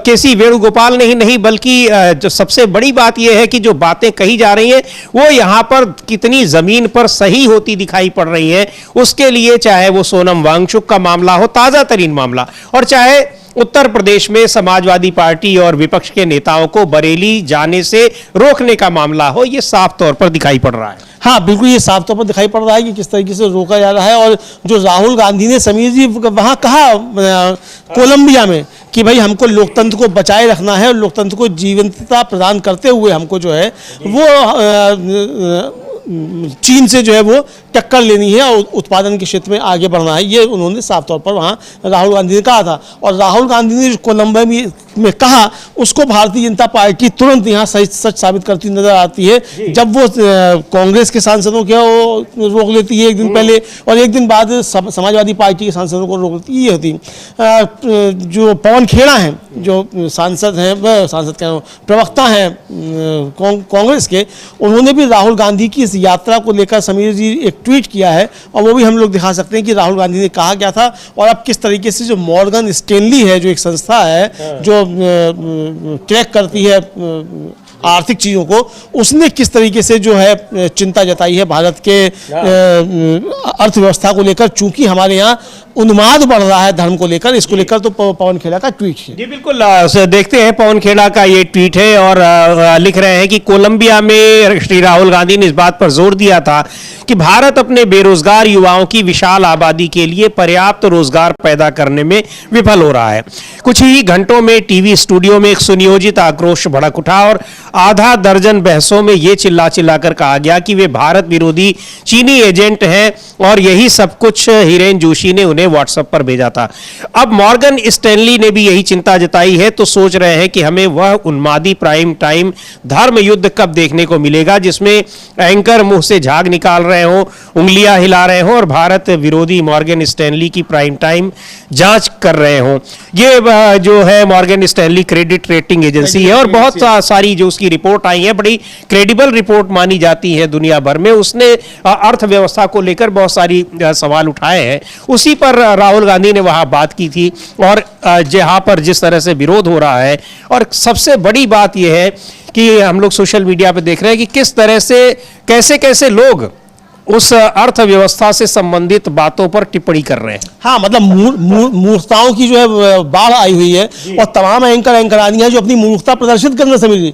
केसी वेणुगोपाल ने ही नहीं बल्कि जो सबसे बड़ी बात यह है कि जो बातें कही जा रही हैं वो यहां पर कितनी जमीन पर सही होती दिखाई पड़ रही है, उसके लिए चाहे वो सोनम वांगचुक का मामला हो, ताजा तरीन मामला, और चाहे उत्तर प्रदेश में समाजवादी पार्टी और विपक्ष के नेताओं को बरेली जाने से रोकने का मामला हो, ये साफ तौर पर दिखाई पड़ रहा है। हाँ बिल्कुल, ये साफ तौर पर दिखाई पड़ रहा है कि किस तरीके से रोका जा रहा है। और जो राहुल गांधी ने, समीर जी, वहाँ कहा कोलंबिया में कि भाई हमको लोकतंत्र को बचाए रखना है और लोकतंत्र को जीवंतता प्रदान करते हुए हमको जो है वो चीन से जो है वो टक्कर लेनी है और उत्पादन के क्षेत्र में आगे बढ़ना है, ये उन्होंने साफ तौर पर वहाँ राहुल गांधी ने कहा था। और राहुल गांधी ने जो कोलंबिया में कहा उसको भारतीय जनता पार्टी तुरंत यहाँ सच साबित करती नजर आती है, जब वो कांग्रेस के सांसदों को रोक लेती है एक दिन पहले और एक दिन बाद समाजवादी पार्टी के सांसदों को रोक लेती है। ये होती जो पवन खेड़ा हैं, जो सांसद हैं, प्रवक्ता हैं कांग्रेस के, उन्होंने भी राहुल गांधी की इस यात्रा को लेकर, समीर जी, एक ट्वीट किया है और वो भी हम लोग दिखा सकते हैं कि राहुल गांधी ने कहा क्या था और अब किस तरीके से जो मॉर्गन स्टैनली है, जो एक संस्था है जो ट्रैक करती है आर्थिक चीज़ों को, उसने किस तरीके से जो है चिंता जताई है भारत के अर्थव्यवस्था को लेकर, चूंकि हमारे यहाँ उन्माद बढ़ रहा है धर्म को लेकर, इसको लेकर तो पवन खेड़ा का ट्वीट है। जी बिल्कुल, देखते हैं पवन खेड़ा का ये ट्वीट है और लिख रहे हैं कि कोलंबिया में श्री राहुल गांधी ने इस बात पर जोर दिया था कि भारत अपने बेरोजगार युवाओं की विशाल आबादी के लिए पर्याप्त रोजगार पैदा करने में विफल हो रहा है। कुछ ही घंटों में टीवी स्टूडियो में एक सुनियोजित आक्रोश भड़क उठा और आधा दर्जन बहसों में यह चिल्लाकर कहा गया कि वे भारत विरोधी चीनी एजेंट हैं और यही सब कुछ हिरेन जोशी ने उन्हें व्हाट्सएप पर भेजा था। अब मॉर्गन स्टैनली ने भी यही चिंता जताई है, तो सोच रहे हैं कि हमें वह उन्मादी प्राइम टाइम धर्म युद्ध कब देखने को मिलेगा जिसमें एंकर मुंह से झाग निकाल रहे हो, उंगलियां हिला रहे हो और भारत विरोधी मॉर्गन स्टैनली की प्राइम टाइम जांच कर रहे हो। ये जो है Morgan Stanley credit rating agency है और बहुत सारी जो उसकी रिपोर्ट आई है, बड़ी क्रेडिबल रिपोर्ट मानी जाती है दुनिया भर में। उसने अर्थव्यवस्था को लेकर बहुत सारी सवाल उठाए हैं, उसी पर राहुल गांधी ने वहां बात की थी और जहां पर जिस तरह से विरोध हो रहा है। और सबसे बड़ी बात यह है कि हम लोग सोशल मीडिया पे देख रहे हैं कि किस तरह से कैसे लोग उस अर्थव्यवस्था से संबंधित बातों पर टिप्पणी कर रहे हैं। हाँ, मतलब मूर्खताओं की जो है बाढ़ आई हुई है और तमाम एंकरानियां जो अपनी मूर्खता प्रदर्शित करने से मिली।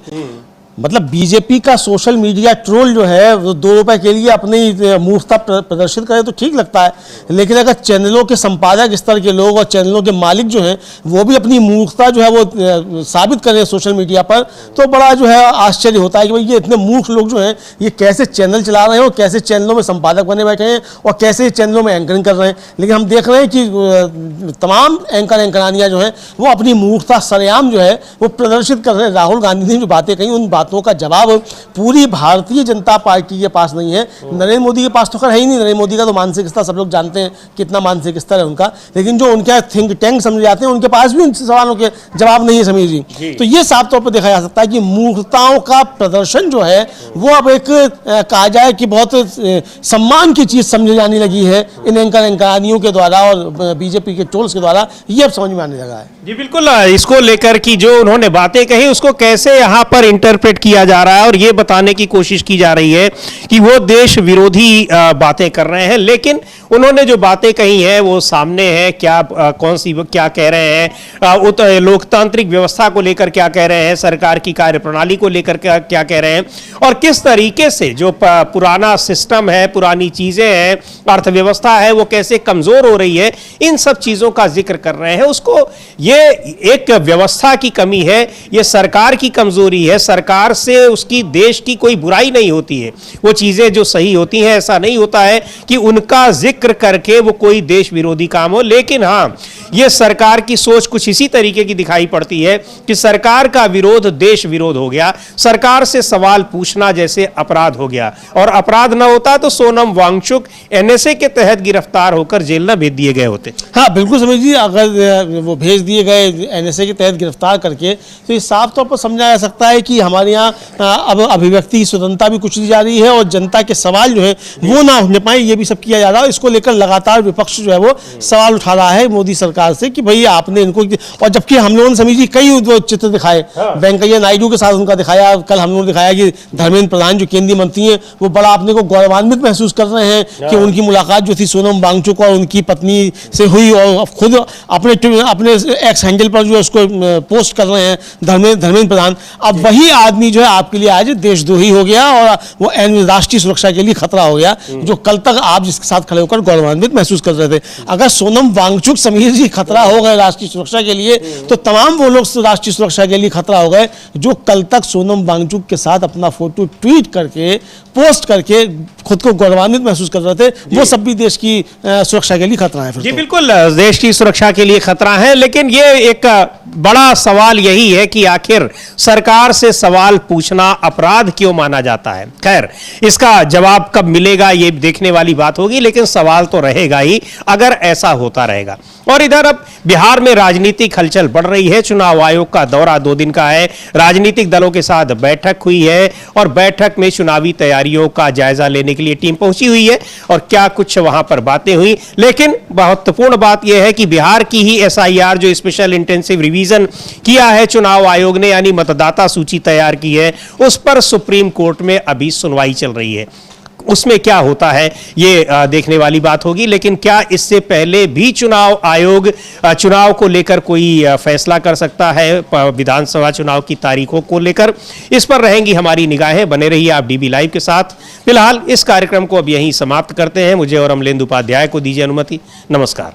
मतलब बीजेपी का सोशल मीडिया ट्रोल जो है वो 2 रुपए के लिए अपनी मूर्खता प्रदर्शित करे तो ठीक लगता है, लेकिन अगर चैनलों के संपादक स्तर के लोग और चैनलों के मालिक जो हैं वो भी अपनी मूर्खता जो है वो साबित करें सोशल मीडिया पर, तो बड़ा जो है आश्चर्य होता है कि भाई ये इतने मूर्ख लोग जो हैं ये कैसे चैनल चला रहे हैं और कैसे चैनलों में संपादक बने बैठे हैं और कैसे चैनलों में एंकरिंग कर रहे हैं। लेकिन हम देख रहे हैं कि तमाम एंकरानियाँ जो हैं वो अपनी मूर्खता सरेआम जो है वो प्रदर्शित कर रहे हैं। राहुल गांधी ने जो बातें कही उन बातों का जवाब पूरी भारतीय जनता पार्टी के पास नहीं है, नरेंद्र मोदी के पास तो खैर है ही नहीं। नरेंद्र मोदी का तो मानसिक स्तर सब लोग जानते हैं कितना मानसिक स्तर है उनका, लेकिन जो उनके थिंक टैंक समझे जाते हैं उनके पास भी उन सवालों के जवाब नहीं है समीर जी। तो ये साफ तौर पर देखा जा सकता है कि मूर्खताओं का प्रदर्शन जो है वो अब एक कहा जाए कि बहुत सम्मान की चीज समझी जाने लगी है इन एंकरानियों के द्वारा और बीजेपी के ट्रोल्स के द्वारा, ये अब समझ में आने लगा है। जी बिल्कुल, इसको लेकर की जो उन्होंने बातें कही उसको कैसे यहाँ पर इंटरप्रेट किया जा रहा है और ये बताने की कोशिश की जा रही है कि वो देश विरोधी बातें कर रहे हैं, लेकिन उन्होंने जो बातें कही हैं वो सामने है। क्या कह रहे हैं, लोकतांत्रिक व्यवस्था को लेकर क्या कह रहे हैं, सरकार की कार्यप्रणाली को लेकर क्या कह रहे हैं और किस तरीके से जो पुराना सिस्टम है, पुरानी चीजें हैं, अर्थव्यवस्था है वो कैसे कमजोर हो रही है, इन सब चीजों का जिक्र कर रहे हैं। उसको ये एक व्यवस्था की कमी है, ये सरकार की कमजोरी है, सरकार से उसकी देश की कोई बुराई नहीं होती है, वो चीजें जो सही होती हैं ऐसा नहीं होता है कि उनका जिक्र करके वो कोई देश विरोधी काम हो। लेकिन हाँ, ये सरकार की सोच कुछ इसी तरीके की दिखाई पड़ती है कि सरकार का विरोध देश विरोध हो गया, सरकार से सवाल पूछना जैसे अपराध हो गया, और अपराध न होता तो सोनम वांगचुक एनएसए के तहत गिरफ्तार होकर जेल न भेज दिए गए होते। हाँ बिल्कुल समीर जी, अगर वो भेज दिए गए एनएसए के तहत गिरफ्तार करके, तो ये साफ तौर पर समझा जा सकता है कि हमारे यहाँ अब अभिव्यक्ति की स्वतंत्रता भी कुचली जा रही है और जनता के सवाल जो है वो ना होने पाए, ये भी सब किया जा रहा है। इसको लेकर लगातार विपक्ष जो है वो सवाल उठा रहा है मोदी सरकार से कि भाई आपने इनको, और जबकि हम लोगों ने समीर जी कई चित्र दिखाए, वेंकैया नायडू के साथ उनका दिखाया, कल हम लोगों ने दिखाया कि धर्मेंद्र प्रधान जो केंद्रीय मंत्री हैं वो बड़ा अपने को गौरवान्वित महसूस कर रहे हैं कि उनकी मुलाकात जो थी सोनम वांगचुक और उनकी पत्नी से हुई, और खुद अपने एक्स हैंडल पर जो है उसको पोस्ट कर रहे हैं धर्मेंद्र प्रधान। अब वही आदमी जो है आपके लिए आज देशद्रोही हो गया और वो राष्ट्रीय सुरक्षा के लिए खतरा हो गया, जो कल तक आप जिसके साथ खड़े होकर गौरवान्वित महसूस कर रहे थे। अगर सोनम वांगचुक समीर जी खतरा हो गए राष्ट्रीय सुरक्षा के लिए, तो तमाम वो लोग राष्ट्रीय सुरक्षा के लिए खतरा हो गए जो कल तक सोनम वांगचुक के साथ अपना फोटो ट्वीट करके पोस्ट करके खुद को गौरवान्वित महसूस कर रहे थे, वो सब भी देश की सुरक्षा के लिए खतरा है। जी बिल्कुल, देश की सुरक्षा के लिए खतरा है, लेकिन ये एक बड़ा सवाल यही है कि आखिर सरकार से सवाल पूछना अपराध क्यों माना जाता है। खैर, इसका जवाब कब मिलेगा ये देखने वाली बात होगी, लेकिन सवाल तो रहेगा ही अगर ऐसा होता रहेगा। और इधर अब बिहार में राजनीतिक हलचल बढ़ रही है। चुनाव आयोग का दौरा 2 दिन का है, राजनीतिक दलों के साथ बैठक हुई है और बैठक में चुनावी तैयारियों का जायजा लेने के लिए टीम पहुंची हुई है और क्या कुछ वहां पर बातें हुई। लेकिन महत्वपूर्ण बात यह है कि बिहार की ही एसआईआर जो स्पेशल इंटेंसिव रिवीजन किया है चुनाव आयोग ने, यानी मतदाता सूची तैयार की है, उस पर सुप्रीम कोर्ट में अभी सुनवाई चल रही है। उसमें क्या होता है ये देखने वाली बात होगी। लेकिन क्या इससे पहले भी चुनाव आयोग चुनाव को लेकर कोई फैसला कर सकता है, विधानसभा चुनाव की तारीखों को लेकर? इस पर रहेंगी हमारी निगाहें। बने रहिए आप डीबी लाइव के साथ। फिलहाल इस कार्यक्रम को अब यहीं समाप्त करते हैं। मुझे और अमलेंदु उपाध्याय को दीजिए अनुमति। नमस्कार।